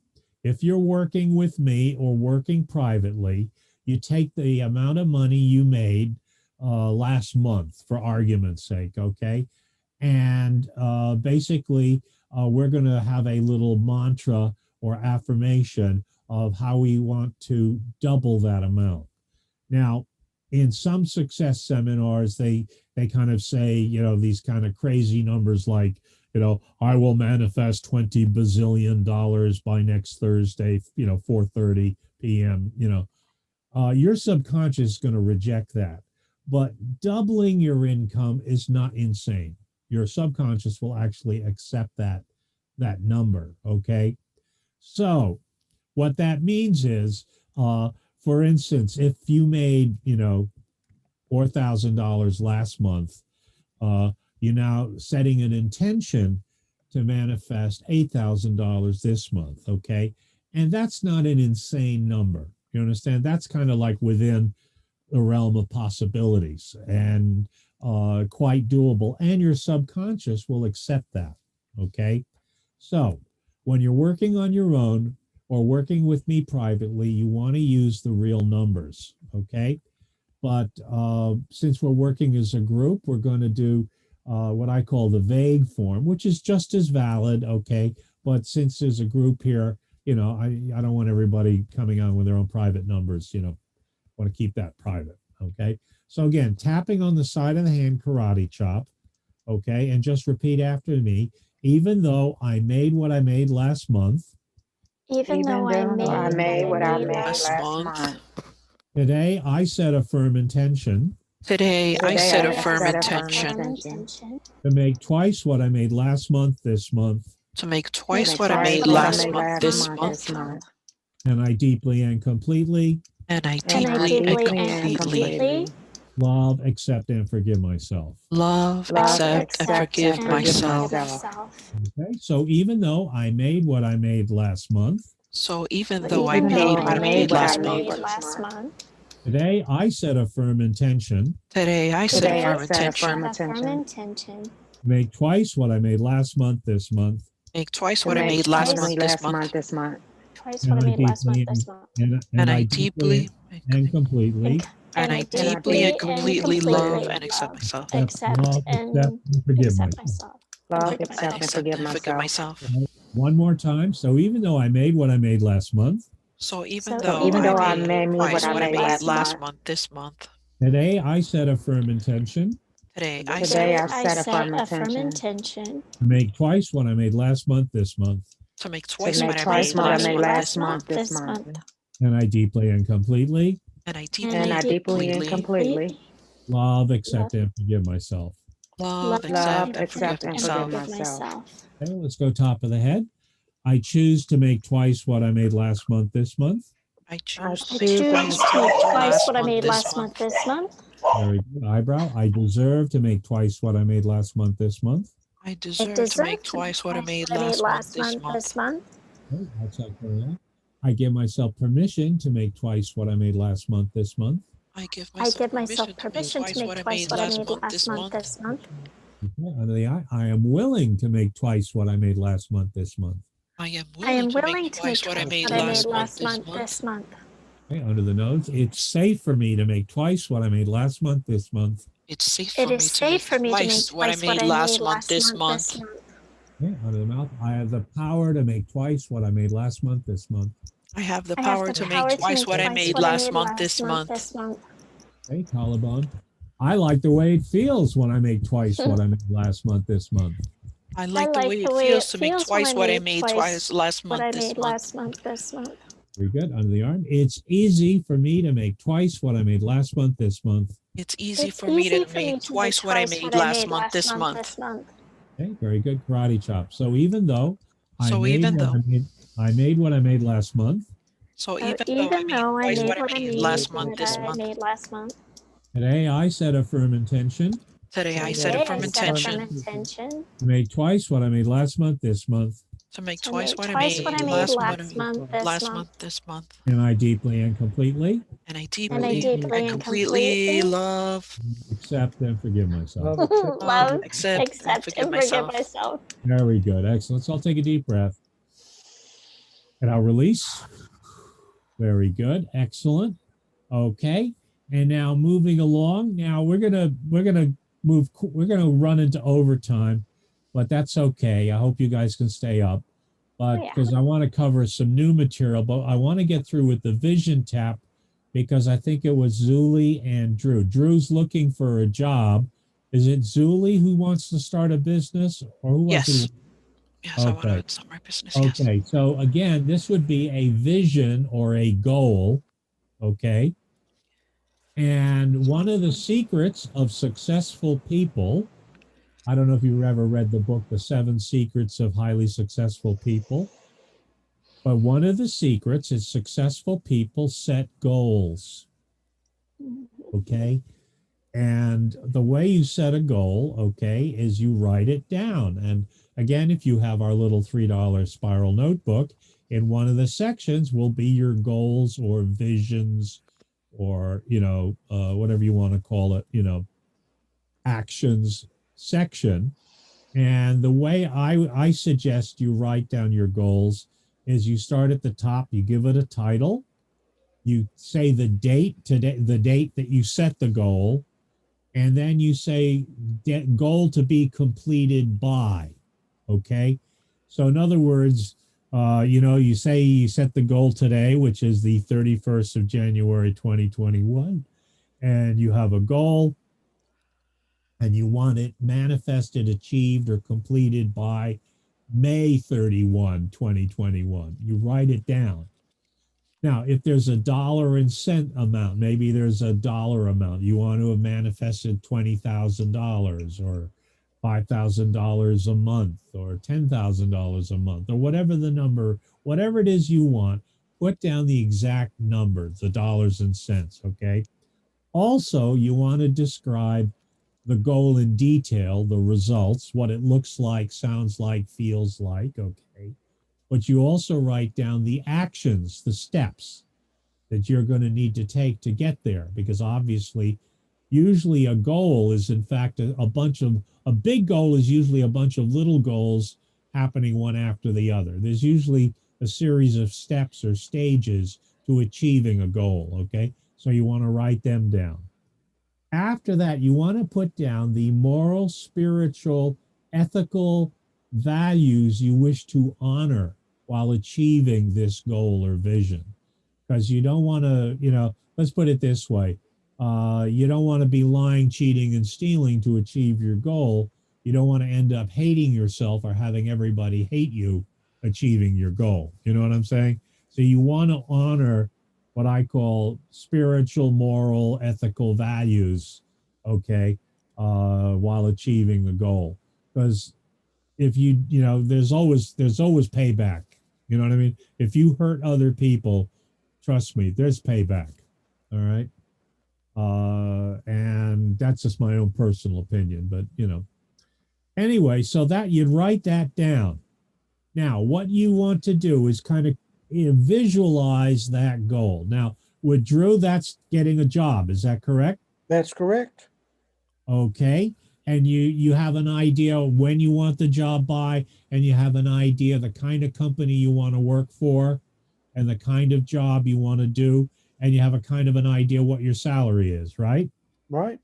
If you're working with me or working privately, you take the amount of money you made last month, for argument's sake, okay? And basically, we're going to have a little mantra or affirmation of how we want to double that amount. Now, in some success seminars, they kind of say, these kind of crazy numbers like, I will manifest $20 bazillion by next Thursday, 4:30 p.m. Your subconscious is going to reject that. but doubling your income is not insane. Your subconscious will actually accept that number. Okay. So what that means is, for instance, if you made, $4,000 last month, you're now setting an intention to manifest $8,000 this month. Okay. And that's not an insane number. You understand? That's kind of like within the realm of possibilities and quite doable. And your subconscious will accept that. Okay. So when you're working on your own or working with me privately, you want to use the real numbers. Okay. But since we're working as a group, we're going to do what I call the vague form, which is just as valid. Okay. But since there's a group here, I don't want everybody coming on with their own private numbers, want to keep that private. Okay. So again, tapping on the side of the hand, karate chop. Okay. And just repeat after me. Even though I made what I made last month, Even though I made what I made last last month, month. today I set a firm intention today I Today set I a firm set a firm intention intention to make twice what I made last month this month. to make twice Make what I twice made what I last made month last this month month. this month. And I deeply and completely And I And I deeply and deeply and completely completely love, accept, and forgive myself. love, love, accept, and forgive and myself. Okay. So even though I made what I made last month, So even though I Even made though what I I made made what I last made month, last month, today I set a firm intention today I set a today I firm set a firm intention intention to make twice what I made last month this month. make twice to what I make made twice last month this last month month. this month. twice And what I I made last month deeply this month. And I deeply deeply and completely and I And I deeply and deeply completely love and accept myself. love, accept, and forgive accept myself. love, Forgive accept, and Accept forgive and forgive myself. myself. One more time. So even though I made what I made last month, So even So though Even I though I made made me what twice I what I made made last last month, month this month, today I set a firm intention today I today set I I set a set firm a firm intention intention to make twice what I made last month this month. to make to twice make what I twice made what I last made month last this month month. this month. And I deeply and completely And I And deeply And I and deeply and completely completely love, accept, and forgive myself. love, love, accept, and forgive accept, and forgive myself. myself. Okay, let's go top of the head. I choose to make twice what I made last month this month. I I choose to I make choose choose to to twice make what I make made twice twice last what I month made this last month month. this month. Very good. Eyebrow. I deserve to make twice what I made last month this month. I I deserve to deserve make to make twice what I twice made what I made last month last this month month. this month. Okay, outside for that. I give myself permission to make twice what I made last month this month. I give I myself give myself permission to make permission to twice make what I twice made what I last made month last this month month. this month. Okay, under the eye. I am willing to make twice what I made last month this month. I am I am willing to willing make to make twice what I twice made what I made last month last this month month. this month. Okay, under the nose. It's safe for me to make twice what I made last month this month. It's safe It for is me to safe make for me to make twice what I twice what made I last made month last this month this month. month. Okay, under the mouth. I have the power to make twice what I made last month this month. I have the I have power the to power make to twice make what I twice made what I last made month last this month month. this month. Okay, collarbone. I like the way it feels when I make twice what I made last month this month. I I like the like way the it way feels it to make feels when I twice what I made made twice twice last what month I this made month. last month this month. Very good. Under the arm. It's easy for me to make twice what I made last month this month. It's easy It's for me easy to for me make to make twice what I twice made what I last made month last this month month. this month. Okay, very good. Karate chop. So even though I So made even what though, I made what I made last month, so So even though I even made though I twice made what I what I made made last month that this I month, made last month, today I set a firm intention today I set a today I firm set a firm intention intention to make twice what I made last month this month. to make to twice make what I twice what I made made last month, last month this month. And I deeply and completely And I and I deeply deeply and and completely completely love, accept and forgive myself. Love, accept, and love, love, forgive accept, myself. and accept, forgive and forgive myself. myself. Very good. Excellent. So I'll take a deep breath. And I'll release. Very good. Excellent. Okay. And now moving along. Now we're gonna run into overtime, but that's okay. I hope you guys can stay up. But Oh, yeah. because I want to cover some new material, but I want to get through with the vision tap because I think it was Zuli and Drew. Drew's looking for a job. Is it Zuli who wants to start a business or who was Yes. it? Yes, I want Okay. to start my business. Yes. Okay. So again, this would be a vision or a goal. Okay. And one of the secrets of successful people, I don't know if you've ever read the book, The 7 Secrets of Highly Successful People, but one of the secrets is successful people set goals. Okay. And the way you set a goal, okay, is you write it down. And again, if you have our little $3 spiral notebook, in one of the sections will be your goals or visions or, whatever you want to call it, actions section. And the way I suggest you write down your goals is you start at the top, you give it a title, you say the date today, the date that you set the goal, and then you say goal to be completed by. Okay. So in other words, you say you set the goal today, which is the 31st of January, 2021, and you have a goal and you want it manifested, achieved, or completed by May 31, 2021. You write it down. Now, if there's a dollar and cent amount, maybe there's a dollar amount. You want to have manifested $20,000 or $5,000 a month or $10,000 a month or whatever the number, whatever it is you want, put down the exact number, the dollars and cents, okay? Also, you want to describe the goal in detail, the results, what it looks like, sounds like, feels like, okay? But you also write down the actions, the steps that you're going to need to take to get there, because obviously, usually a goal is in fact a big goal is usually a bunch of little goals happening one after the other. There's usually a series of steps or stages to achieving a goal, okay? So you want to write them down. After that, you want to put down the moral, spiritual, ethical values you wish to honor while achieving this goal or vision. Because you don't want to, let's put it this way. You don't want to be lying, cheating, and stealing to achieve your goal. You don't want to end up hating yourself or having everybody hate you achieving your goal. You know what I'm saying? So you want to honor what I call spiritual, moral, ethical values, okay, while achieving the goal. Because if there's always payback. You know what I mean? If you hurt other people, trust me, there's payback. All right. And that's just my own personal opinion, but anyway, so that you'd write that down. Now, what you want to do is kind of visualize that goal. Now, with Drew, that's getting a job. Is that correct? That's correct. Okay. And you have an idea when you want the job by, and you have an idea the kind of company you want to work for and the kind of job you want to do, and you have a kind of an idea what your salary is, right? Right.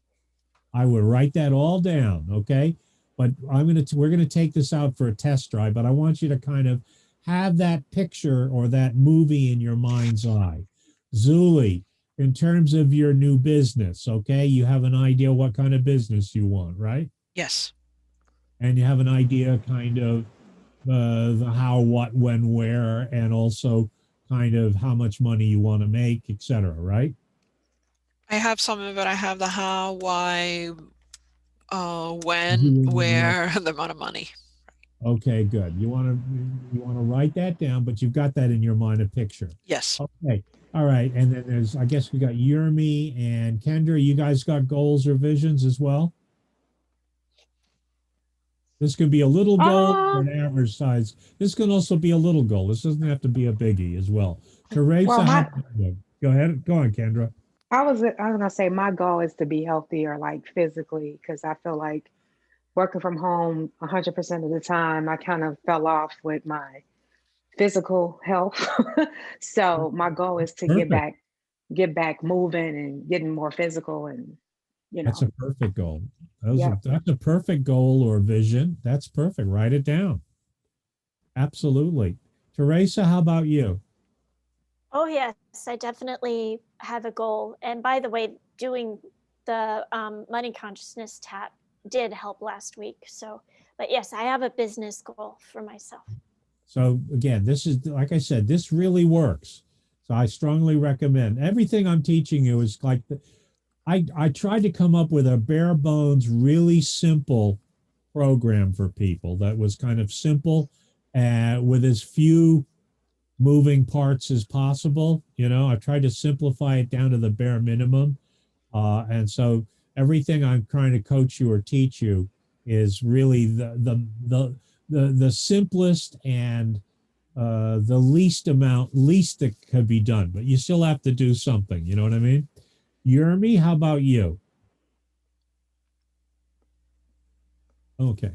I would write that all down, okay? But we're gonna take this out for a test drive, but I want you to kind of have that picture or that movie in your mind's eye. Zuli, in terms of your new business, okay, you have an idea what kind of business you want, right? Yes. And you have an idea kind of the how, what, when, where, and also kind of how much money you want to make, etc., right? I have some of it. I have the how, why, when, where, and the amount of money. Okay, good. You want to write that down, but you've got that in your mind, a picture. Yes. Okay. All right. And then there's, I guess we got Yurmi and Kendra. You guys got goals or visions as well? This could be a little goal or an average size. This can also be a little goal. This doesn't have to be a biggie as well. Teresa, go ahead. Go on, Kendra. I was gonna say my goal is to be healthier, like physically, because I feel like working from home 100% of the time, I kind of fell off with my physical health. So my goal is to get back moving and getting more physical, and That's a perfect goal. Yep. That's a perfect goal or vision. That's perfect. Write it down. Absolutely. Teresa, how about you? Oh, yes, I definitely have a goal. And by the way, doing the money consciousness tap did help last week. So, but yes, I have a business goal for myself. So again, this is, like I said, this really works. So I strongly recommend everything I'm teaching you is like I tried to come up with a bare bones, really simple program for people that was kind of simple and with as few moving parts as possible. You know, I've tried to simplify it down to the bare minimum. And so everything I'm trying to coach you or teach you is really the simplest and the least that could be done, but you still have to do something. You know what I mean? Yermi, how about you? Okay.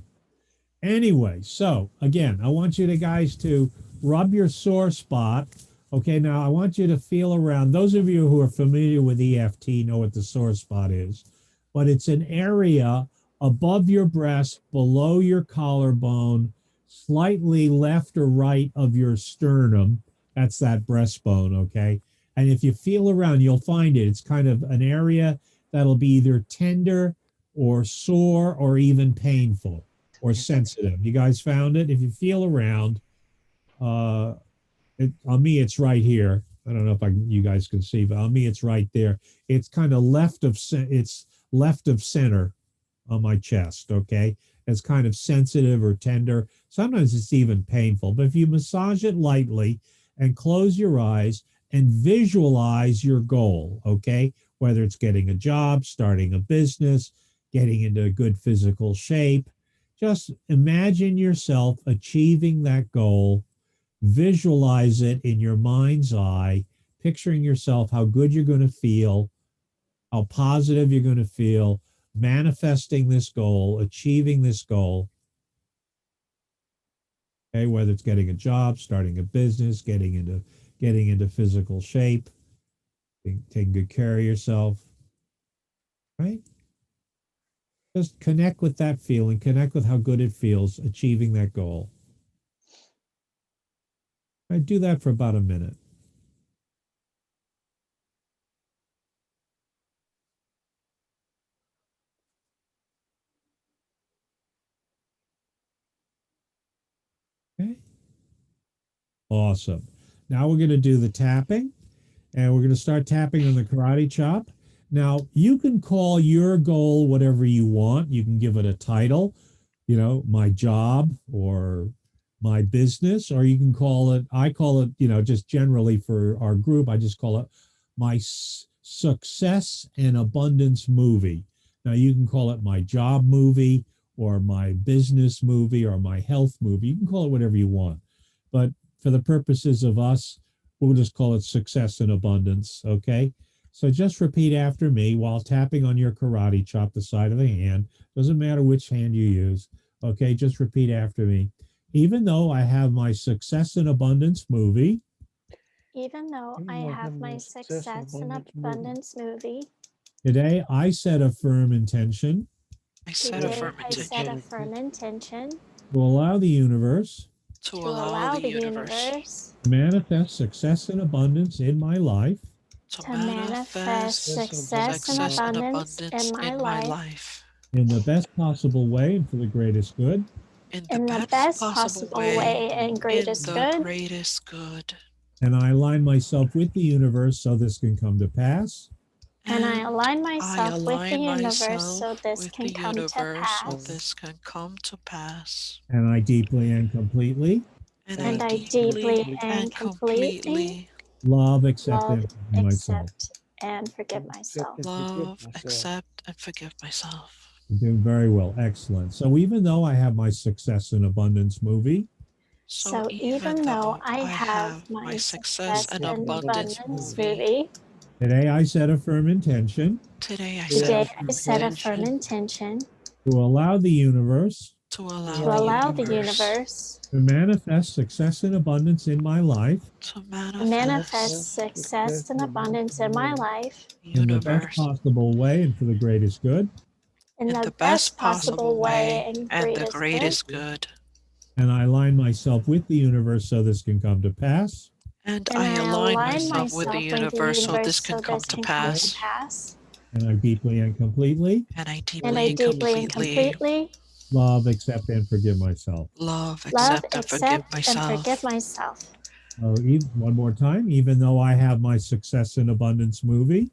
Anyway, so again, I want you guys to rub your sore spot. Okay, now I want you to feel around. Those of you who are familiar with EFT know what the sore spot is, but it's an area above your breast, below your collarbone, slightly left or right of your sternum. That's that breastbone, okay? And if you feel around, you'll find it. It's kind of an area that'll be either tender or sore or even painful or sensitive. You guys found it? If you feel around, on me, it's right here. I don't know if you guys can see, but on me, it's right there. It's kind of left of center on my chest. Okay, it's kind of sensitive or tender. Sometimes it's even painful. But if you massage it lightly and close your eyes and visualize your goal, okay, whether it's getting a job, starting a business, getting into a good physical shape, just imagine yourself achieving that goal. Visualize it in your mind's eye, picturing yourself how good you're going to feel, how positive you're going to feel, manifesting this goal, achieving this goal. Okay, whether it's getting a job, starting a business, getting into physical shape, taking good care of yourself, right? Just connect with that feeling, connect with how good it feels achieving that goal. I do that for about a minute. Okay. Awesome. Now we're going to do the tapping, and we're going to start tapping on the karate chop. Now, you can call your goal whatever you want. You can give it a title, you know, my job or my business, or you can call it, I call it, you know, just generally for our group, I just call it my success and abundance movie. Now, you can call it my job movie or my business movie or my health movie. You can call it whatever you want. But for the purposes of us, we'll just call it success and abundance, okay? So just repeat after me while tapping on your karate chop, the side of the hand. Doesn't matter which hand you use, okay? Just repeat after me. Even though I have my success and abundance movie. Even though I have my success and abundance movie. Today, I set a firm intention. I set a firm intention. To allow the universe. To allow the universe. To manifest success and abundance in my life. To manifest success and abundance in my life. In the best possible way and for the greatest good. In the best possible way and greatest good. And I align myself with the universe so this can come to pass. And I align myself with the universe so this can come to pass. And I deeply and completely. And I deeply and completely love, accept, and forgive myself. Love, accept, and forgive myself. You're doing very well. Excellent. So even though I have my success and abundance movie. So even though I have my success and abundance movie. Today I set a firm intention. Today I set a firm intention. To allow the universe. To allow the universe. To manifest success and abundance in my life. To manifest success and abundance in my life. In the best possible way and for the greatest good. In the best possible way and the greatest good. And I align myself with the universe so this can come to pass. And I align myself with the universe so this can come to pass. And I deeply and completely. And I deeply and completely. Love, accept, and forgive myself. Love, accept, and forgive myself. One more time. Even though I have my success and abundance movie.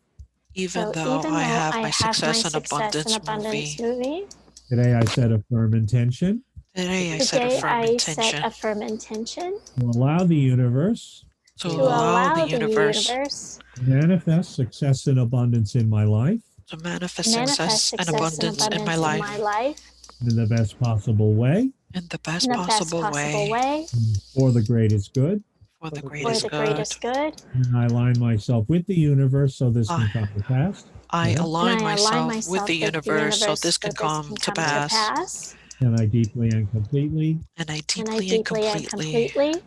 even So though even I though have I my have Success my and Abundance movie. movie, Today I set a firm intention Today I set a today firm I set intention a firm intention to allow the universe to to allow the allow the universe universe to manifest success and abundance in my life to manifest manifest success and success and abundance in my abundance in life my life in the best possible way in the in best the best possible possible way way for the greatest good. for the for greatest the good. greatest good. And I align myself with the universe so this can I, come to pass. I Yeah. And align I align myself with myself the with the universe so universe this so can this come can to come to pass. pass. And I deeply and completely And I And I deeply and deeply and completely completely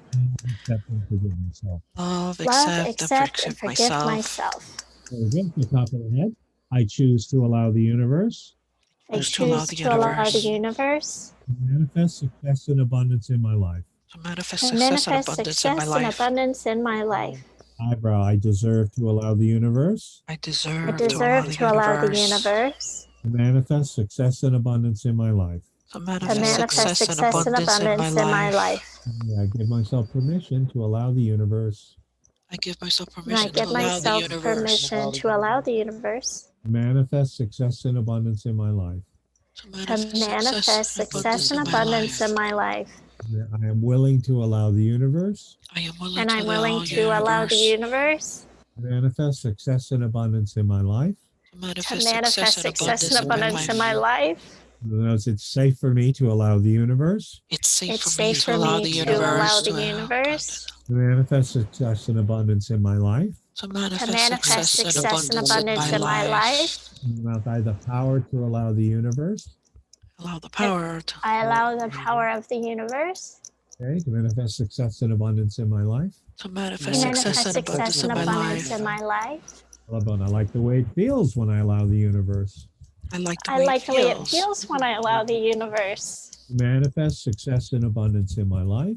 accept and forgive myself. love, love, accept, and accept, and forgive forgive myself. myself. So again, from the top of the head, I choose to allow the universe I Choose to allow choose the to allow the universe universe to manifest success and abundance in my life. to manifest to success and manifest abundance in my success and life. abundance in my life. Eyebrow, I deserve to allow the universe I I deserve to allow deserve the to allow the universe universe to manifest success and abundance in my life. to to manifest manifest success and success and abundance in my abundance in my life. life. And I give myself permission to allow the universe I give myself And I permission to give allow the myself universe permission to allow the universe to manifest success and abundance in my life. to to manifest manifest success and abundance in my life. I am willing to allow the universe I am willing And to I'm allow willing the to allow the universe universe to manifest success and abundance in my life. to to manifest manifest success success and and abundance in my abundance in life. my life. Thus, it's safe for me to allow the universe It's safe It's for me safe to for allow me the to allow universe the to universe to manifest success and abundance in my life. to to manifest manifest success and success and abundance in my abundance in my life. life. And I have the power to allow the universe, Allow the power to I allow the power of the universe okay, to manifest success and abundance in my life. to to manifest success manifest and abundance success in and my abundance life. in my life. I like the way it feels when I allow the universe I like the I way it like the way it feels feels when I allow the universe to manifest success and abundance in my life.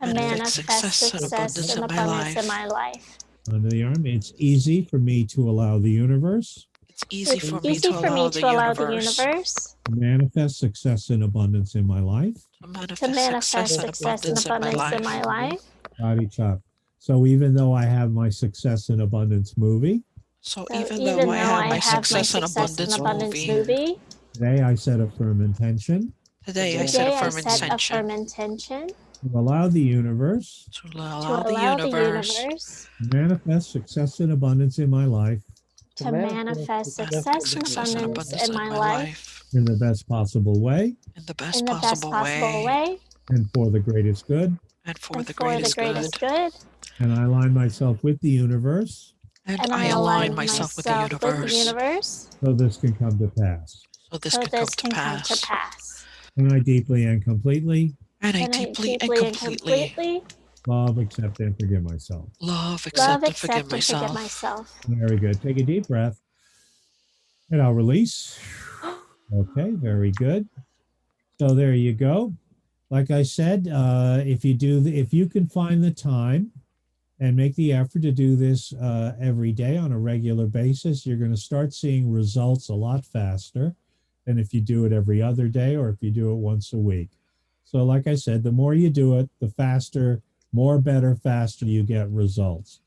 to manifest manifest success and success abundance and in my abundance in life. my life. Under the arm, it's easy for me to allow the universe It's easy It's for me easy to for me allow the to allow the universe universe to manifest success and abundance in my life. to to manifest manifest success and success and abundance in my abundance in my life. life. Body chop. So even though I have my success and abundance movie, So So even though even I though have I my have my success and success and abundance abundance movie, movie, today I set a firm intention today I set a today I firm set a intention firm intention to allow the universe to to allow the allow the universe universe to manifest success and abundance in my life to manifest success and success and abundance abundance in in my my life life in the best possible way in the best in the best possible possible way way and for the greatest good. and for and the for the greatest good. greatest good. And I align myself with the universe And And I I align align myself with the myself with the universe universe so this can come to pass. so this so can come this to can come to pass. pass. And I deeply and completely And I And I deeply and deeply and completely completely love, accept, and forgive myself. love, love, accept, and forgive accept, and forgive myself. myself. Very good. Take a deep breath and I'll release. Okay, very good. So there you go. Like I said, if you can find the time and make the effort to do this every day on a regular basis, you're going to start seeing results a lot faster than if you do it every other day or if you do it once a week. So like I said, the more you do it, the faster, faster you get results.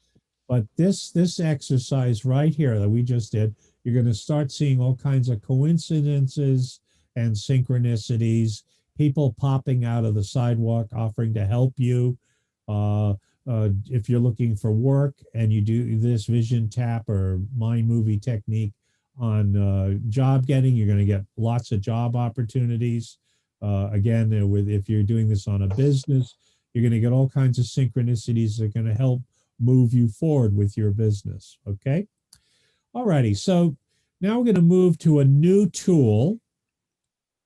But this exercise right here that we just did, you're going to start seeing all kinds of coincidences and synchronicities, people popping out of the sidewalk offering to help you. If you're looking for work and you do this vision tap or mind movie technique on job getting, you're going to get lots of job opportunities. Again, if you're doing this on a business, you're going to get all kinds of synchronicities that are going to help move you forward with your business. Okay. All righty. So now we're going to move to a new tool.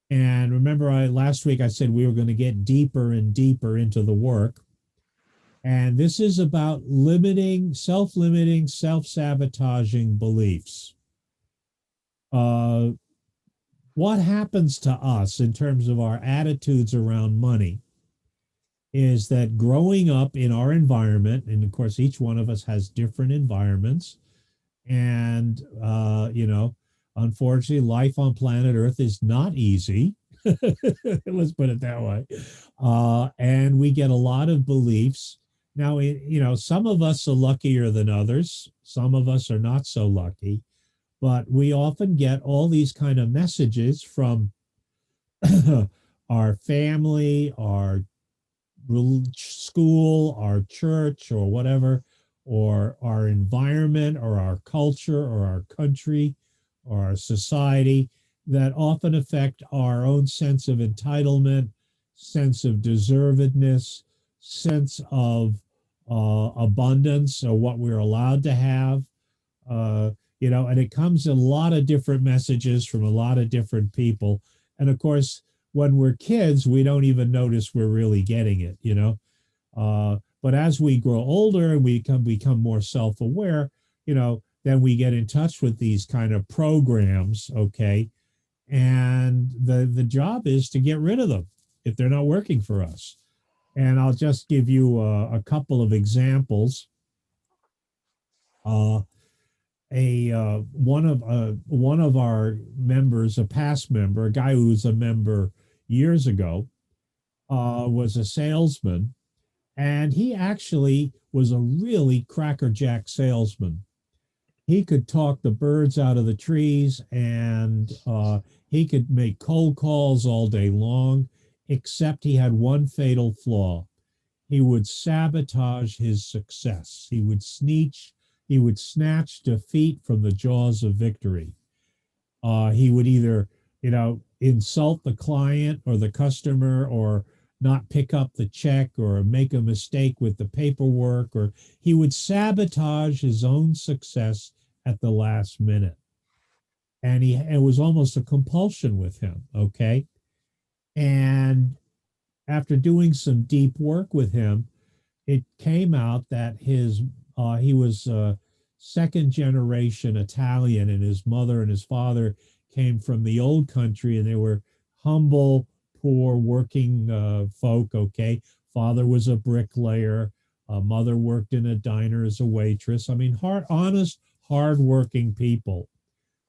And remember, last week I said we were going to get deeper and deeper into the work. And this is about self-limiting, self-sabotaging beliefs. What happens to us in terms of our attitudes around money is that growing up in our environment, and of course, each one of us has different environments, and, unfortunately, life on planet Earth is not easy. Let's put it that way. And we get a lot of beliefs. Now, some of us are luckier than others. Some of us are not so lucky. but we often get all these kind of messages from our family, our school, our church, or whatever, or our environment, or our culture, or our country, or our society, that often affect our own sense of entitlement, sense of deservedness, sense of abundance, or what we're allowed to have. Uh, and it comes in a lot of different messages from a lot of different people. And of course, when we're kids, we don't even notice we're really getting it. But as we grow older and we become more self-aware, then we get in touch with these kind of programs, okay? And the job is to get rid of them if they're not working for us. And I'll just give you a couple of examples. One of our members, a past member, a guy who was a member years ago, was a salesman, and he actually was a really crackerjack salesman. He could talk the birds out of the trees, and he could make cold calls all day long, except he had one fatal flaw. He would sabotage his success. He would snatch defeat from the jaws of victory. He would either, insult the client or the customer, or not pick up the check, or make a mistake with the paperwork, or he would sabotage his own success at the last minute. And it was almost a compulsion with him, okay? And after doing some deep work with him, it came out that he was second generation Italian, and his mother and his father came from the old country, and they were humble, poor, working folk, okay? Father was a bricklayer. Mother worked in a diner as a waitress. I mean, honest, hardworking people.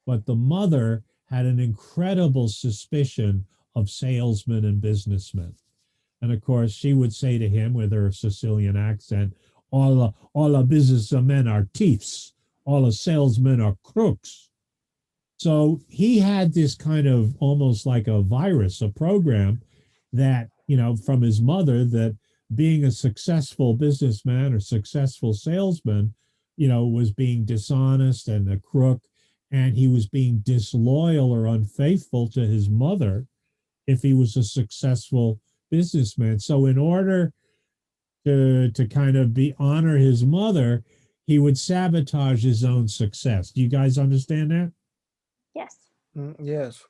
But the mother had an incredible suspicion of salesmen and businessmen. And of course, she would say to him with her Sicilian accent, all the businessmen are thieves. All the salesmen are crooks. So he had this kind of almost like a virus, a program that, from his mother, that being a successful businessman or successful salesman, was being dishonest and a crook, and he was being disloyal or unfaithful to his mother if he was a successful businessman. So in order to kind of honor his mother, he would sabotage his own success. Do you guys understand that? Yes. Yes.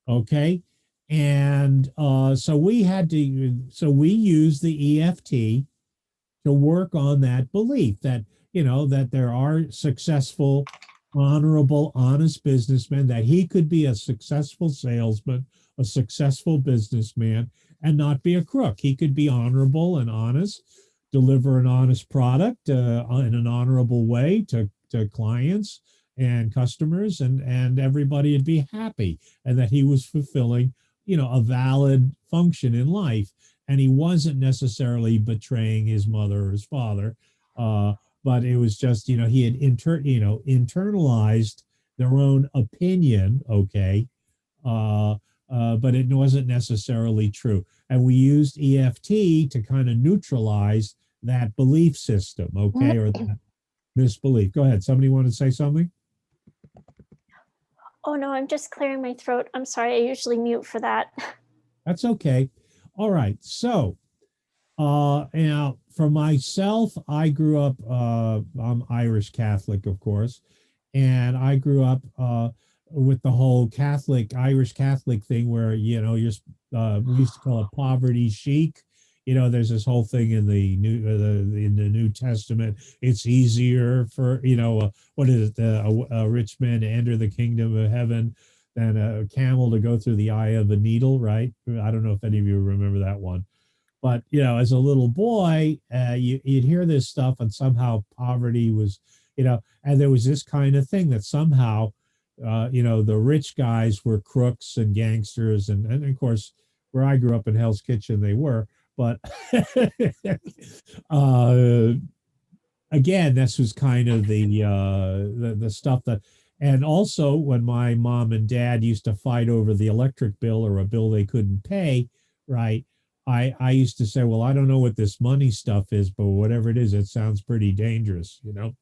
Okay. And so we used the EFT to work on that belief that, that there are successful, honorable, honest businessmen, that he could be a successful salesman, a successful businessman, and not be a crook. He could be honorable and honest, deliver an honest product in an honorable way to clients and customers, and everybody would be happy, and that he was fulfilling, a valid function in life. And he wasn't necessarily betraying his mother or his father, but it was just, he had internalized their own opinion, okay, but it wasn't necessarily true. And we used EFT to kind of neutralize that belief system, okay, or that misbelief. Go ahead. Somebody want to say something? Oh no, I'm just clearing my throat. I'm sorry. I usually mute for that. That's okay. All right. So, now for myself, I grew up, I'm Irish Catholic, of course, and I grew up with the whole Irish Catholic thing where, you're, we used to call it poverty chic. There's this whole thing in the New Testament. It's easier for, what is it, a rich man to enter the kingdom of heaven than a camel to go through the eye of a needle, right? I don't know if any of you remember that one. But, as a little boy, you'd hear this stuff, and somehow poverty was, and there was this kind of thing that somehow, the rich guys were crooks and gangsters. And of course, where I grew up in Hell's Kitchen, they were. But again, this was kind of the stuff that, And also when my mom and dad used to fight over the electric bill or a bill they couldn't pay, right? I used to say, well, I don't know what this money stuff is, but whatever it is, it sounds pretty dangerous, you know?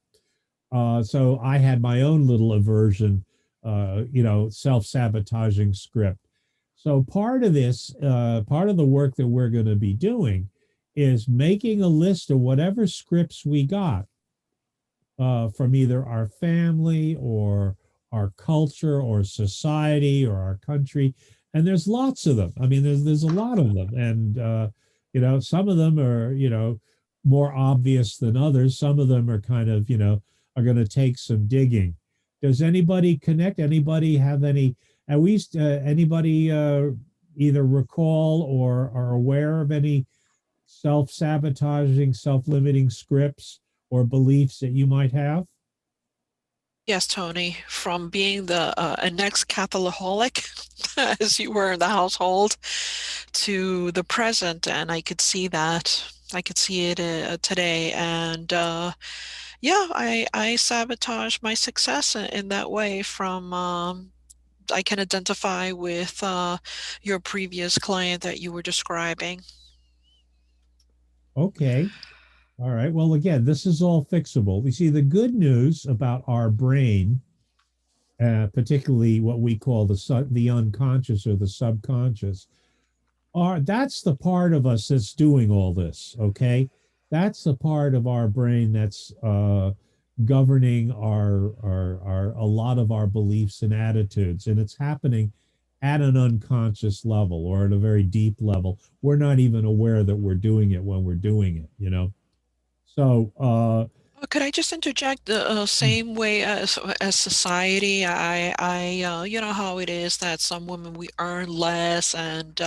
So I had my own little aversion, self-sabotaging script. So part of this, part of the work that we're going to be doing is making a list of whatever scripts we got from either our family or our culture or society or our country. And there's lots of them. I mean, there's a lot of them. And, some of them are, more obvious than others. Some of them are kind of, are going to take some digging. Does anybody connect? Anybody have any, at least anybody either recall or are aware of any self-sabotaging, self-limiting scripts or beliefs that you might have? Yes, Tony, from being an ex-Catholic, as you were in the household, to the present, and I could see that. I could see it today, and yeah, I sabotage my success in that way. From I can identify with your previous client that you were describing. Okay. All right. Well, again, this is all fixable. We see the good news about our brain, particularly what we call the unconscious or the subconscious, that's the part of us that's doing all this. Okay, that's the part of our brain that's governing our a lot of our beliefs and attitudes, and it's happening at an unconscious level or at a very deep level. We're not even aware that we're doing it when we're doing it. So, Could I just interject the same way as society? You know how it is that some women we earn less, and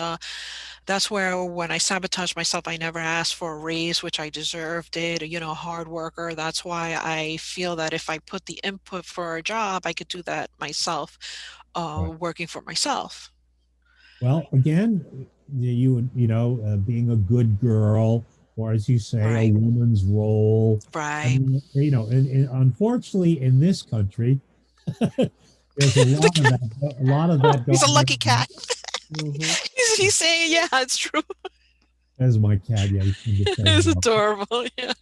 that's where when I sabotage myself, I never asked for a raise, which I deserved it. Hard worker. That's why I feel that if I put the input for a job, I could do that myself, right. working for myself. Well, again, being a good girl, or as you say, a Right. woman's role. I Right. mean, and unfortunately, in this country, there's a The lot of cat. that. A lot of that He's a going lucky on. cat. Mhm. He's saying, yeah, it's true. As my cat, yeah, he's been It's defending. adorable. Yeah.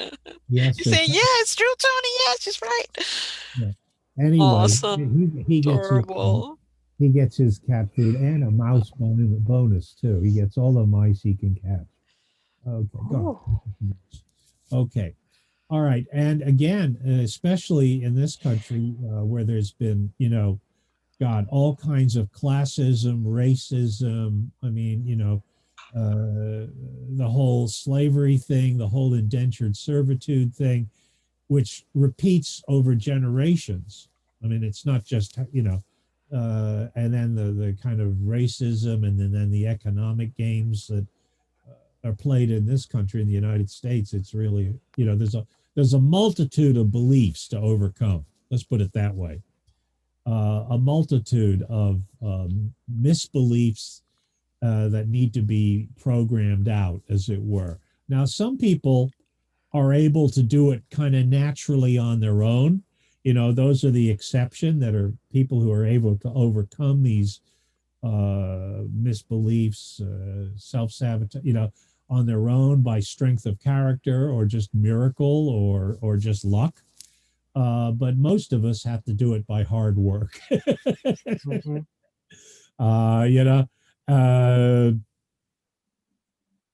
Yes, He's to saying, yeah, it's true, Tony. Yeah, she's right. yeah. Anyway, Awesome. he gets his Adorable. he gets his cat food and a mouse bonus too. He gets all the mice he can catch. Okay, go. Oh, Okay. All right. And again, especially in this country where there's been, God, all kinds of classism, racism. I mean, the whole slavery thing, the whole indentured servitude thing, which repeats over generations. I mean, it's not just, and then the kind of racism and then the economic games that are played in this country, in the United States. It's really, there's a multitude of beliefs to overcome. Let's put it that way. A multitude of misbeliefs that need to be programmed out, as it were. Now, some people are able to do it kind of naturally on their own. Those are the exception, that are people who are able to overcome these misbeliefs, self-sabotage, on their own by strength of character or just miracle or just luck. But most of us have to do it by hard work. Mhm. uh, you know, uh,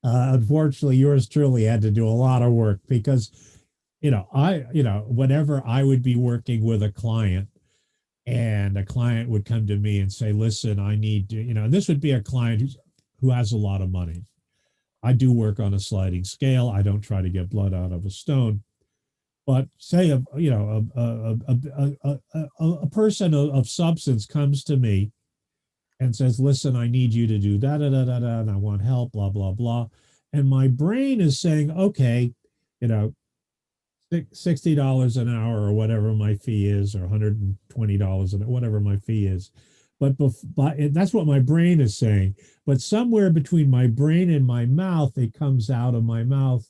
Unfortunately, yours truly had to do a lot of work because, whenever I would be working with a client and a client would come to me and say, listen, I need to, this would be a client who has a lot of money. I do work on a sliding scale. I don't try to get blood out of a stone. But say a person of substance comes to me and says, listen, I need you to do da da da da da, and I want help, blah blah blah, and my brain is saying, okay, you know, $60 an hour or whatever my fee is, or $120 and whatever my fee is. But that's what my brain is saying. But somewhere between my brain and my mouth, it comes out of my mouth,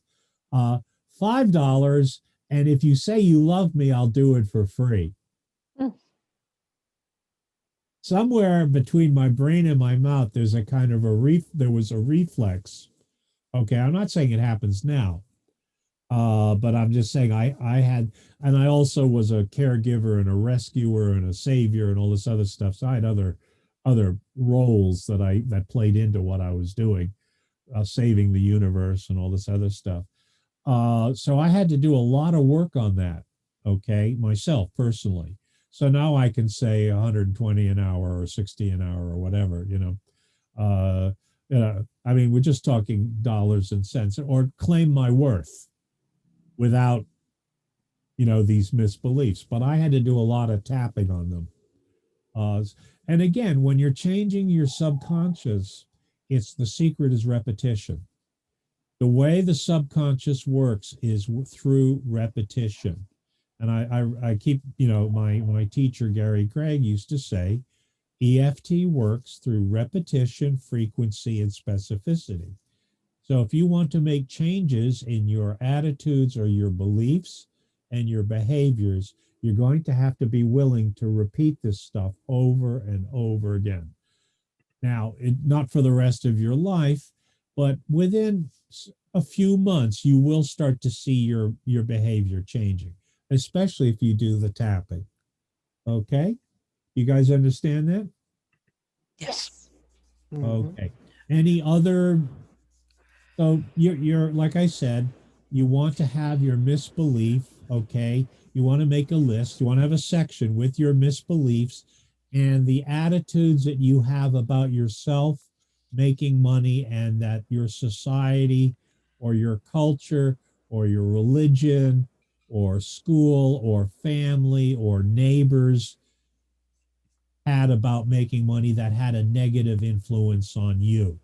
$5. And if you say you love me, I'll do it for free. Mm. somewhere between my brain and my mouth, there's a kind of there was a reflex. Okay, I'm not saying it happens now, but I'm just saying I had, and I also was a caregiver and a rescuer and a savior and all this other stuff. So I had other roles that played into what I was doing, saving the universe and all this other stuff. So I had to do a lot of work on that, okay, myself personally. So now I can say 120 an hour or 60 an hour or whatever, I mean, we're just talking dollars and cents, or claim my worth without, these misbeliefs. But I had to do a lot of tapping on them. And again, when you're changing your subconscious, the secret is repetition. The way the subconscious works is through repetition. And I keep, my teacher, Gary Craig, used to say, EFT works through repetition, frequency, and specificity. So if you want to make changes in your attitudes or your beliefs and your behaviors, you're going to have to be willing to repeat this stuff over and over again. Now, not for the rest of your life, but within a few months, you will start to see your behavior changing, especially if you do the tapping. Okay? You guys understand that? Yes. Okay. Any other? So you're like I said, you want to have your misbelief. Okay. You want to make a list. You want to have a section with your misbeliefs and the attitudes that you have about yourself, making money, and that your society or your culture or your religion or school or family or neighbors had about making money that had a negative influence on you.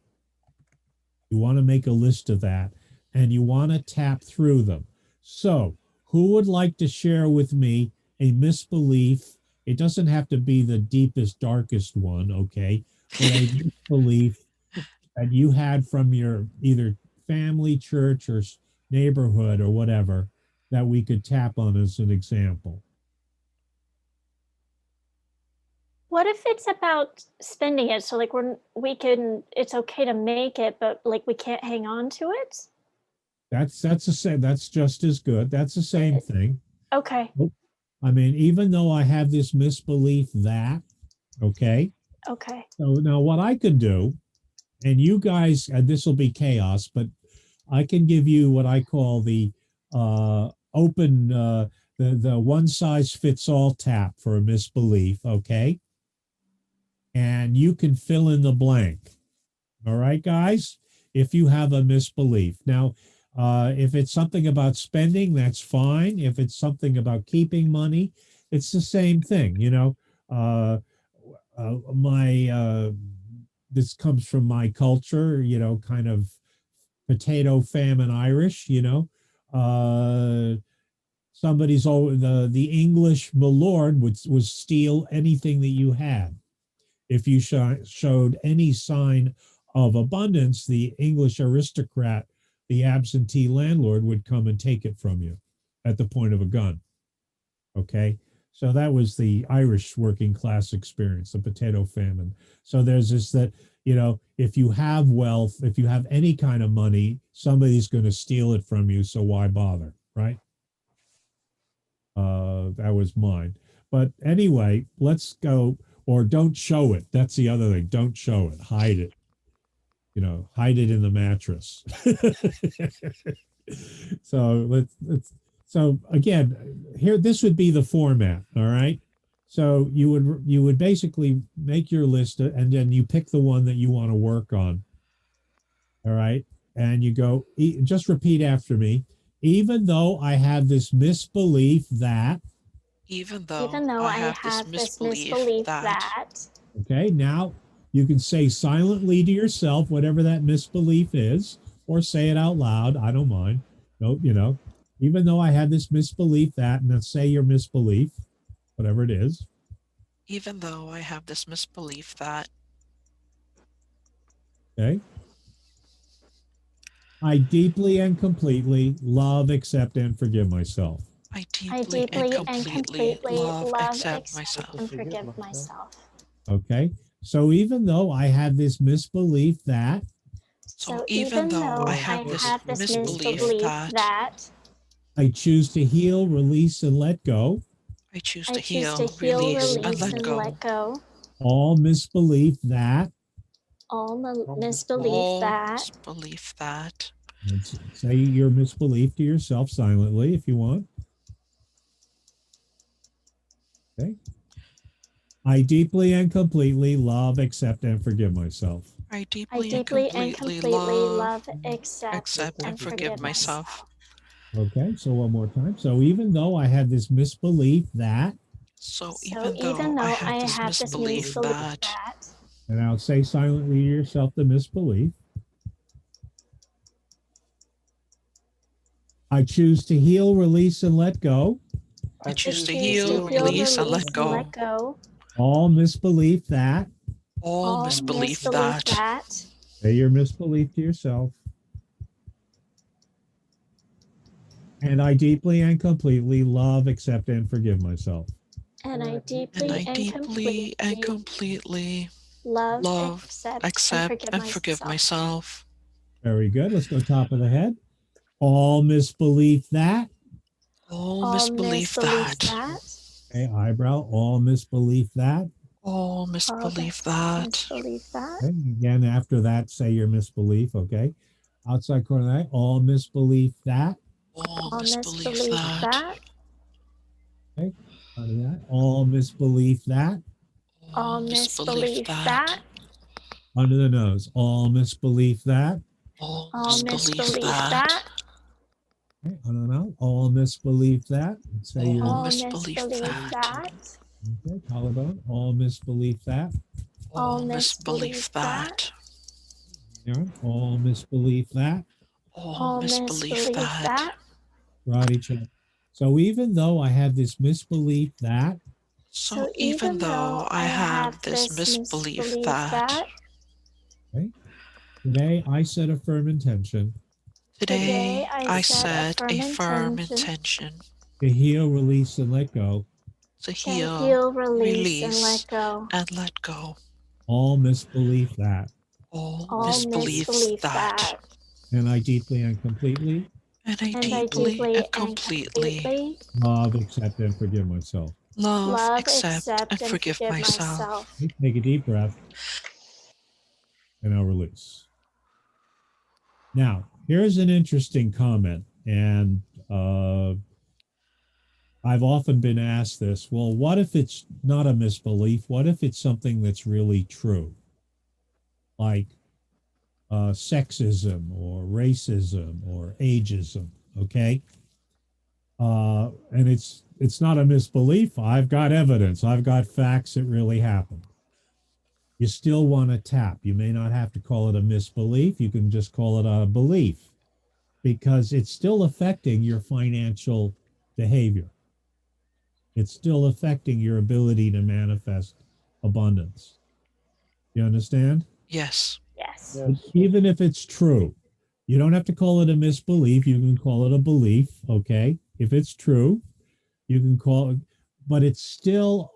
You want to make a list of that, and you want to tap through them. So who would like to share with me a misbelief? It doesn't have to be the deepest, darkest one, okay? But a misbelief that you had from your either family, church, or neighborhood or whatever that we could tap on as an example. What if it's about spending it? So like it's okay to make it, but like we can't hang on to it? That's the same. That's just as good. That's the same thing. Okay. I mean, even though I have this misbelief that, okay. Okay. So now what I could do, and you guys, this will be chaos, but I can give you what I call the open, the one size fits all tap for a misbelief. Okay. And you can fill in the blank. All right, guys, if you have a misbelief. Now, if it's something about spending, that's fine. If it's something about keeping money, it's the same thing. This comes from my culture, kind of potato famine Irish, somebody's always, the English milord would steal anything that you had. If you showed any sign of abundance, the English aristocrat, the absentee landlord, would come and take it from you at the point of a gun. Okay. So that was the Irish working class experience, the potato famine. So there's this that, if you have wealth, if you have any kind of money, somebody's going to steal it from you. So why bother? Right. That was mine. But anyway, let's go. Or don't show it. That's the other thing. Don't show it. Hide it. Hide it in the mattress. So again, here, this would be the format. All right. So you would basically make your list, and then you pick the one that you want to work on. All right. And you go, just repeat after me. Even though I have this misbelief that. Even though I have this misbelief that. Okay, now you can say silently to yourself whatever that misbelief is, or say it out loud. I don't mind. No, even though I have this misbelief that, and then say your misbelief, whatever it is. Even though I have this misbelief that. Okay. I deeply and completely love, accept, and forgive myself. I deeply and completely love, accept myself. And forgive myself. Okay. So even though I have this misbelief that So even though I have this misbelief that I choose to heal, release, and let go, I choose to heal, release, and let go. all misbelief that, All All misbelief that. let's say your misbelief to yourself silently if you want. Okay. I deeply and completely love, accept, and forgive myself. I deeply and completely love, accept, and forgive myself. Okay, so one more time. So even though I have this misbelief that, So even though I have this misbelief that, and I'll say silently to yourself the misbelief, I choose to heal, release, and let go. I choose to heal, release, and let go. All misbelief that. All misbelief that. Say your misbelief to yourself. And I deeply and completely love, accept, and forgive myself. And I deeply and completely love, accept, and forgive myself. Very good. Let's go top of the head. All misbelief that. All misbelief that. Okay, eyebrow. All misbelief that. All misbelief that. Okay, again, after that, say your misbelief. Okay. Outside corner of the eye. All misbelief that. All misbelief that. Okay. Out of that. All misbelief that. All misbelief that. Under the nose. All misbelief that. All misbelief that. Okay, under the mouth. All misbelief that. Say your all misbelief that. Okay, collarbone. All misbelief that. All misbelief that. All misbelief that. All misbelief that. Karate chop. So even though I have this misbelief that. So even though I have this misbelief that. Okay. Today I set a firm intention. Today I set a firm intention. To heal, release, and let go. To heal, release, and let go. All misbelief that. All misbelief that. And I deeply and completely. And I deeply and completely love, accept, and forgive myself. Love, accept, and forgive myself. Take a deep breath. And I'll release. Now, here's an interesting comment. And I've often been asked this. Well, what if it's not a misbelief? What if it's something that's really true? Like sexism or racism or ageism, okay? And it's not a misbelief. I've got evidence. I've got facts. It really happened. You still want to tap. You may not have to call it a misbelief. You can just call it a belief because it's still affecting your financial behavior. It's still affecting your ability to manifest abundance. You understand? Yes. Yes. Even if it's true, you don't have to call it a misbelief. You can call it a belief. Okay. If it's true, you can call it, but it's still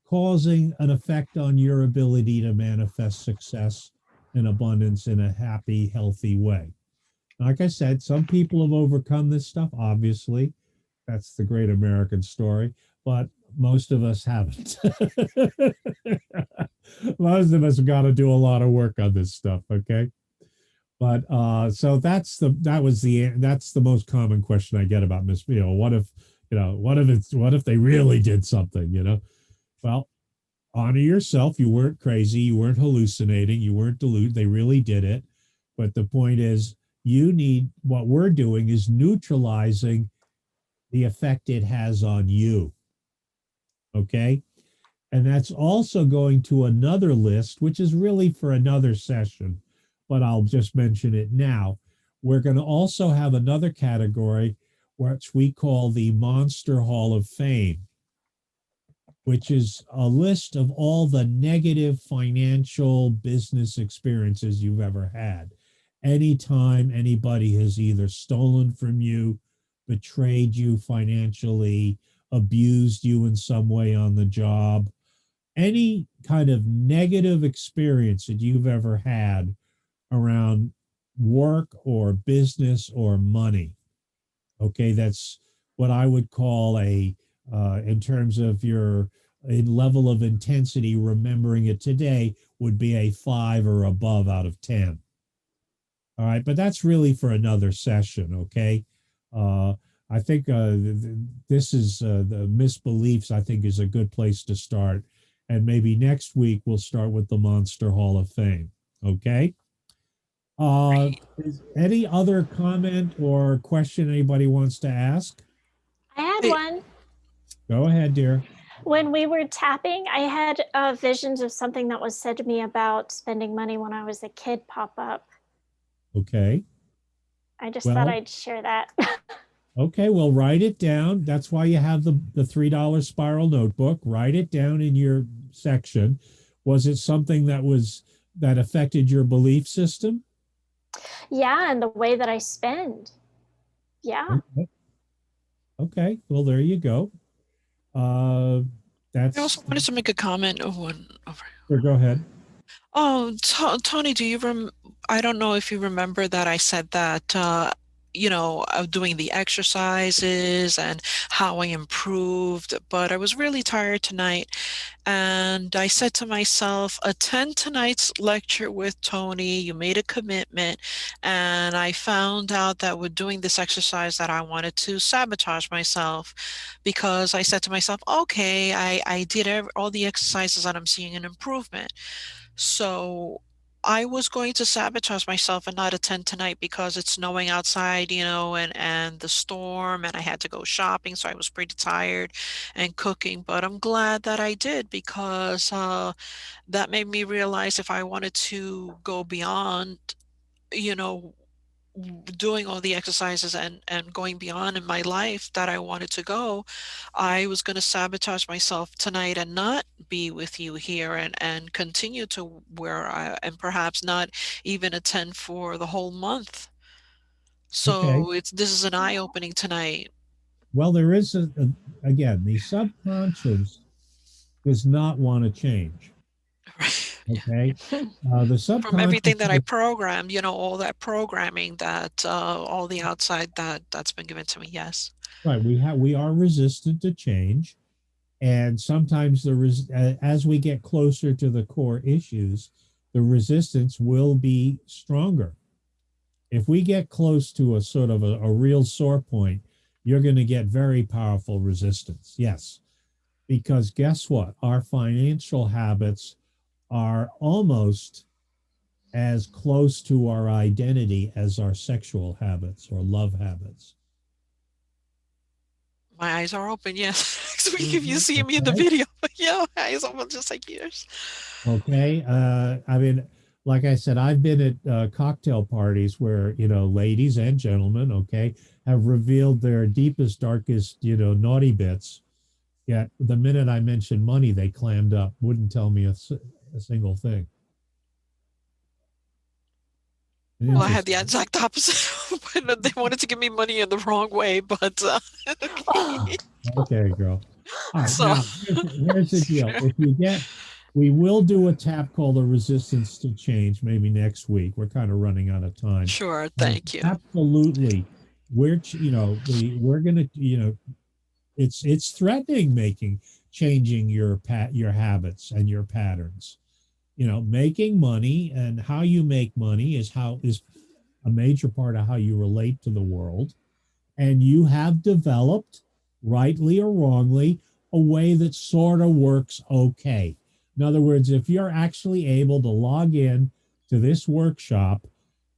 causing an effect on your ability to manifest success and abundance in a happy, healthy way. Like I said, some people have overcome this stuff, obviously. That's the great American story, but most of us haven't. Most of us have got to do a lot of work on this stuff, okay? But so that's the most common question I get about what if they really did something, Well, honor yourself. You weren't crazy. You weren't hallucinating. You weren't deluded. They really did it. But the point is, what we're doing is neutralizing the effect it has on you. Okay. And that's also going to another list, which is really for another session, but I'll just mention it now. We're going to also have another category, which we call the Monster Hall of Fame, which is a list of all the negative financial business experiences you've ever had. Anytime anybody has either stolen from you, betrayed you financially, abused you in some way on the job, any kind of negative experience that you've ever had around work or business or money. Okay, that's what I would call in terms of your level of intensity, remembering it today would be a 5 or above out of 10. All right, but that's really for another session, okay? I think this is the misbeliefs, I think, is a good place to start. And maybe next week we'll start with the Monster Hall of Fame, okay? Is any other comment or question anybody wants to ask? I had Wait. one. Go ahead, dear. When we were tapping, I had visions of something that was said to me about spending money when I was a kid pop up. Okay. I just Well- thought I'd share that. Okay, well, write it down. That's why you have the $3 spiral notebook. Write it down in your section. Was it something that affected your belief system? Yeah, and the way that I spend. Yeah. Okay, well, there you go. I That's also wanted to make a comment of one over. sure, go ahead. Oh, Tony, do you I don't know if you remember that I said that, doing the exercises and how I improved, but I was really tired tonight. And I said to myself, attend tonight's lecture with Tony. You made a commitment. And I found out that with doing this exercise that I wanted to sabotage myself, because I said to myself, okay, I did all the exercises and I'm seeing an improvement. So I was going to sabotage myself and not attend tonight because it's snowing outside, and the storm, and I had to go shopping, so I was pretty tired and cooking. But I'm glad that I did, because that made me realize if I wanted to go beyond, you know, doing all the exercises and going beyond in my life that I wanted to go, I was going to sabotage myself tonight and not be with you here and continue to where and perhaps not even attend for the whole month. So this is an eye-opening tonight. Well, there is again, the subconscious does not want to change. Okay, the subconscious From everything that I programmed, all that programming that all the outside that's been given to me. Yes. Right, we are resistant to change, and sometimes as we get closer to the core issues, the resistance will be stronger. If we get close to a sort of a real sore point, you're going to get very powerful resistance. Yes, because guess what? Our financial habits are almost as close to our identity as our sexual habits or love habits. My eyes are open, yes. Next week, if you see me in the video, yeah, my eyes open just like yours. Okay. I mean, like I said, I've been at cocktail parties where, ladies and gentlemen, okay, have revealed their deepest, darkest, naughty bits. Yet the minute I mentioned money, they clammed up, wouldn't tell me a single thing. Well, I had the exact opposite. They wanted to give me money in the wrong way, but Okay, girl. All right, So- now here's the deal. We will do a tap called the resistance to change maybe next week. We're kind of running out of time. Sure, thank you. Absolutely. We're gonna, it's threatening changing your habits and your patterns. Making money and how you make money is a major part of how you relate to the world. And you have developed, rightly or wrongly, a way that sort of works okay. In other words, if you're actually able to log in to this workshop,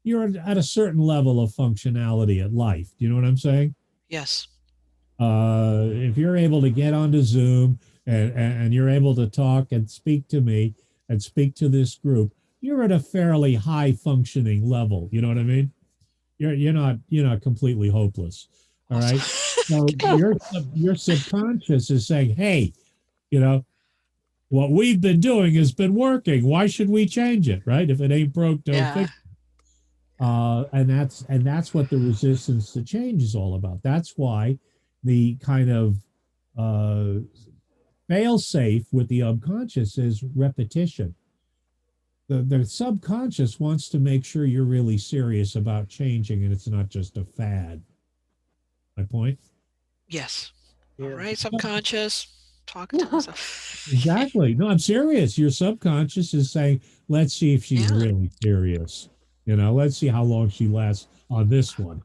you're at a certain level of functionality at life. Do you know what I'm saying? Yes. If you're able to get onto Zoom and you're able to talk and speak to me and speak to this group, you're at a fairly high functioning level. You know what I mean? You're not completely hopeless. All right. So your subconscious is saying, hey, what we've been doing has been working. Why should we change it? Right? If it ain't broke, don't fix it. And that's what the resistance to change is all about. That's why the kind of fail safe with the unconscious is repetition. The subconscious wants to make sure you're really serious about changing and it's not just a fad. My point? Yes. All Yeah. right, subconscious. Talking to myself. Exactly. No, I'm serious. Your subconscious is saying, let's see if she's Yeah. really serious. You know, let's see how long she lasts on this one.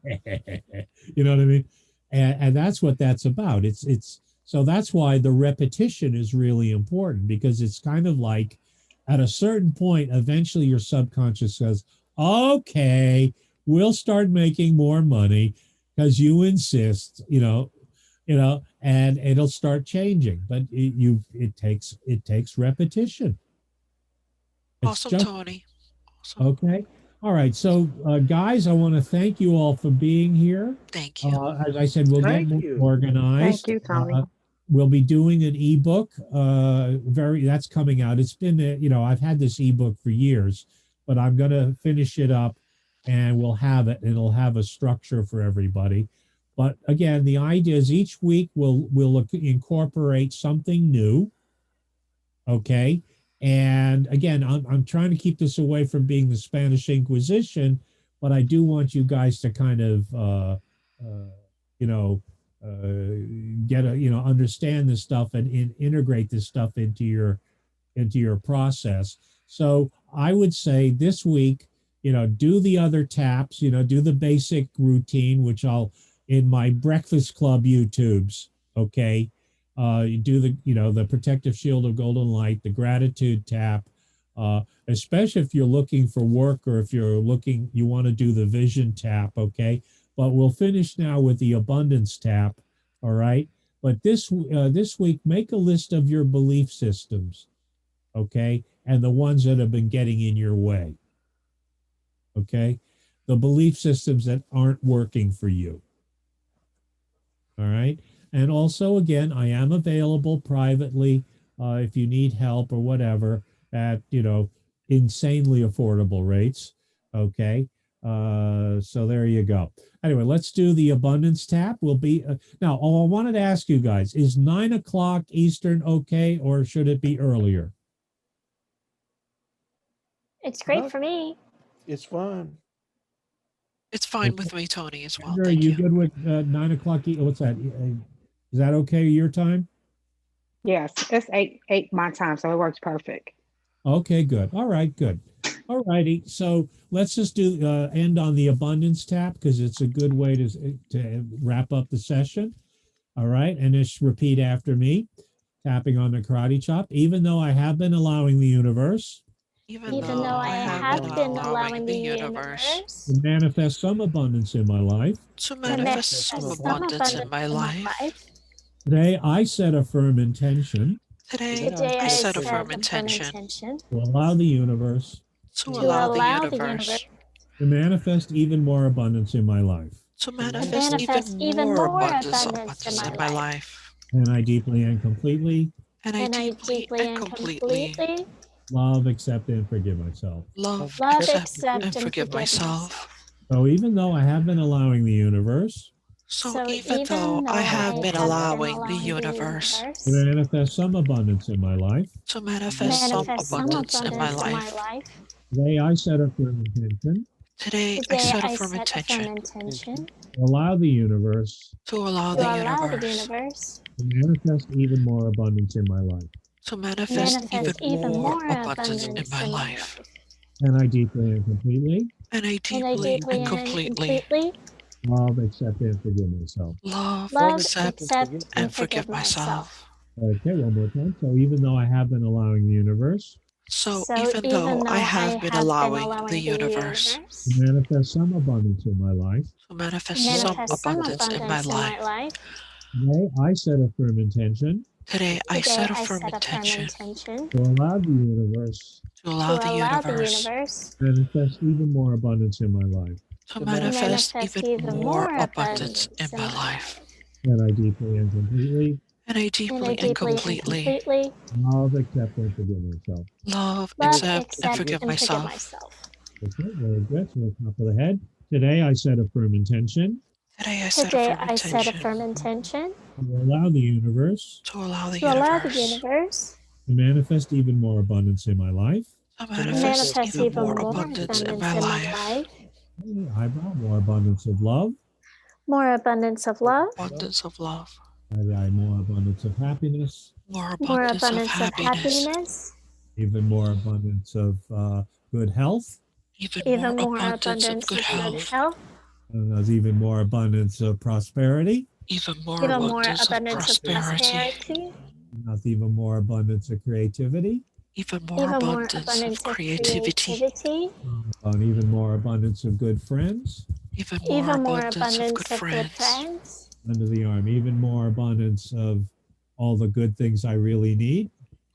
You know what I mean? And that's what that's about. It's so that's why the repetition is really important, because it's kind of like at a certain point, eventually your subconscious says, okay, we'll start making more money because you insist, and it'll start changing. But it takes repetition. It's Awesome, just Tony. Awesome. okay. All right. So, guys, I want to thank you all for being here. Thank you. As I said, we'll Thank get more you. organized. Thank you, Tony. We'll be doing an ebook. That's coming out. It's been, I've had this ebook for years, but I'm going to finish it up, and we'll have it. And it'll have a structure for everybody. But again, the idea is each week we'll incorporate something new. Okay. And again, I'm trying to keep this away from being the Spanish Inquisition, but I do want you guys to kind of, understand this stuff and integrate this stuff into your process. So I would say this week, do the other taps, do the basic routine, which I'll in my Breakfast Club YouTubes. Okay. You do the protective shield of golden light, the gratitude tap, especially if you're looking for work or if you want to do the vision tap. Okay. But we'll finish now with the abundance tap. All right. But this week, make a list of your belief systems. Okay. And the ones that have been getting in your way. Okay. The belief systems that aren't working for you. All right. And also, again, I am available privately if you need help or whatever at, insanely affordable rates. Okay. So there you go. Anyway, let's do the abundance tap. We'll be now. I wanted to ask you guys, is 9 o'clock Eastern okay, or should it be earlier? It's great Huh? for me. It's fine. It's fine with me, Tony, as well. Andrew, are Thank you you. good with 9 o'clock? What's that? Is that okay your time? Yes, it's eight my time, so it works perfect. Okay, good. All right, good. All righty. So let's just do end on the abundance tap, because it's a good way to wrap up the session. All right. And just repeat after me, tapping on the karate chop. Even though I have been allowing the universe Even Even though I have been allowing the universe to manifest some abundance in my life, to to manifest some abundance in my life, today I set a firm intention today Today I set a set firm a intention to allow the universe to to allow the allow universe to manifest even more abundance in my life. to to manifest manifest even more abundance in my life. And I deeply and completely And I And I deeply deeply and and completely completely love, accept, and forgive myself. love, love, accept, and forgive myself. myself. So even though I have been allowing the universe So even though I have been allowing the universe to manifest some abundance in my life, to manifest some abundance in my life, today I set a firm intention today I set a firm intention to allow the universe to allow the universe to manifest even more abundance in my life. to manifest even more abundance in my life. And I deeply and completely And I deeply and completely love, accept, and forgive myself. love, love, accept, accept, and forgive myself. Okay, one more time. So even though I have been allowing the universe So even though I have been allowing the universe to manifest some abundance in my life, to manifest some abundance in my life, today I set a firm intention today I set a firm intention to allow the universe to allow the universe to manifest even more abundance in my life. to manifest even more abundance in my life. And I deeply and completely And I deeply and completely love, accept, and forgive myself. love, accept, and forgive myself. Okay, very good. So the top of the head. Today I set a firm intention Today I set a Today firm I set a intention firm intention to allow the universe to allow the to allow the universe universe to manifest even more abundance in my life. to to manifest manifest even more even more abundance in my abundance in my life. life, Eyebrow, more abundance of love. more abundance of love, Abundance of love. More abundance of happiness. More more abundance of abundance of happiness. happiness, Even more abundance of good health. even more abundance of abundance good of good health. health, And there's even more abundance of prosperity. Even more even more abundance of abundance of prosperity. prosperity, Not even more abundance of creativity. Even more even more abundance of abundance of creativity. creativity, And even more abundance of good friends. Even more even more abundance of good abundance of good friends. friends, Under the arm, even more abundance of all the good things I really need.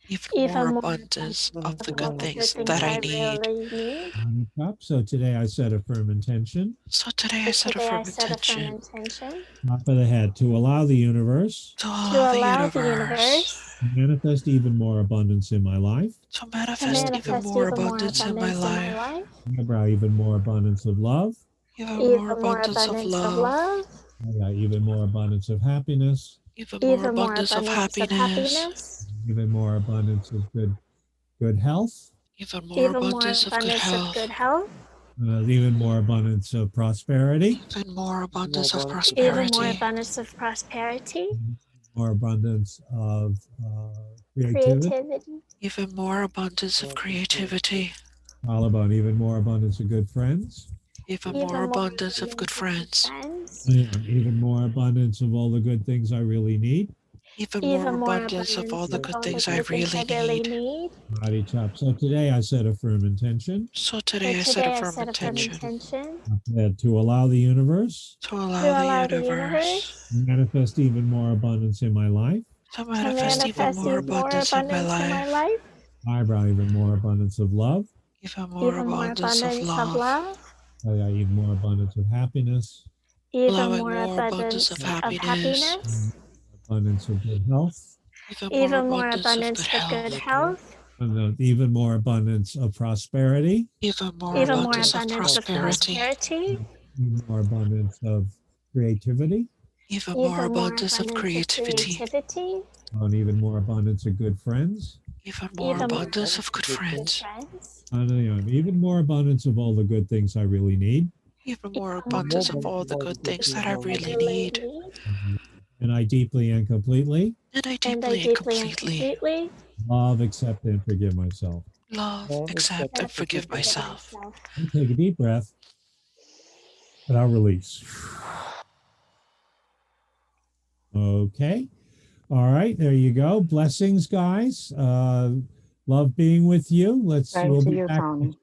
Even more abundance of the good all the things that I need. really need. On the top. So today I set a firm intention. So today I set a Today I firm set a firm intention intention Top of the head to allow the universe to to allow the allow the universe universe to manifest even more abundance in my life. to to manifest even manifest more even more abundance in my abundance in my life. life, Eyebrow, even more abundance of love. Even more even more abundance of abundance of love. love, Even more abundance of happiness. Even more even more abundance of abundance of happiness. happiness, Even more abundance of good health. Even more even more abundance of good abundance of health. good health, Even more abundance of prosperity. Even more abundance of even more prosperity. abundance of prosperity, More abundance of creativity. creativity, Even more abundance of creativity. Collarbone, even more abundance of good friends. Even even more more abundance of good friends. friends, Even more abundance of all the good things I really need. Even more even more abundance of all abundance the of good all the things I good things I really really need. need. Body chop. So today I set a firm intention So So today I set a today I firm set a firm intention intention to allow the universe to to allow the allow the universe universe to manifest even more abundance in my life. to to manifest even manifest more even more abundance in my abundance in my life. life, Eyebrow, even more abundance of love. Even more even more abundance of abundance of love. love, Even more abundance of happiness. even Allowing more more abundance abundance of of happiness. happiness, Abundance of good health. Even more even more abundance of abundance good of good health. health, And even more abundance of prosperity. Even more even more abundance of abundance of prosperity. prosperity, Even more abundance of creativity. Even more even more abundance of abundance of creativity. creativity, And even more abundance of good friends. Even more even more abundance of good good friends. friends, And even more abundance of all the good things I really need. Even more even more abundance of all the good things that I really really need. need, And I deeply and completely And I and I deeply and deeply and completely completely love, accept, and forgive myself. love, accept, and forgive myself. myself. And take a deep breath, and I'll release. Okay. All right. There you go. Blessings, guys. Love being with you. Same We'll to be you, back. Tony.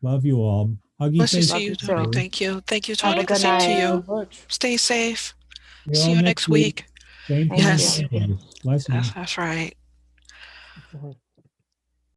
Love you all. Huggy Blessings face. to Love you, you Tony. too. Thank you. Thank you, Have Tony. a Thank good Same to night. you. you. Stay safe. See you See all you next week. Same Thank time. Yes, you. Blessings. that's right.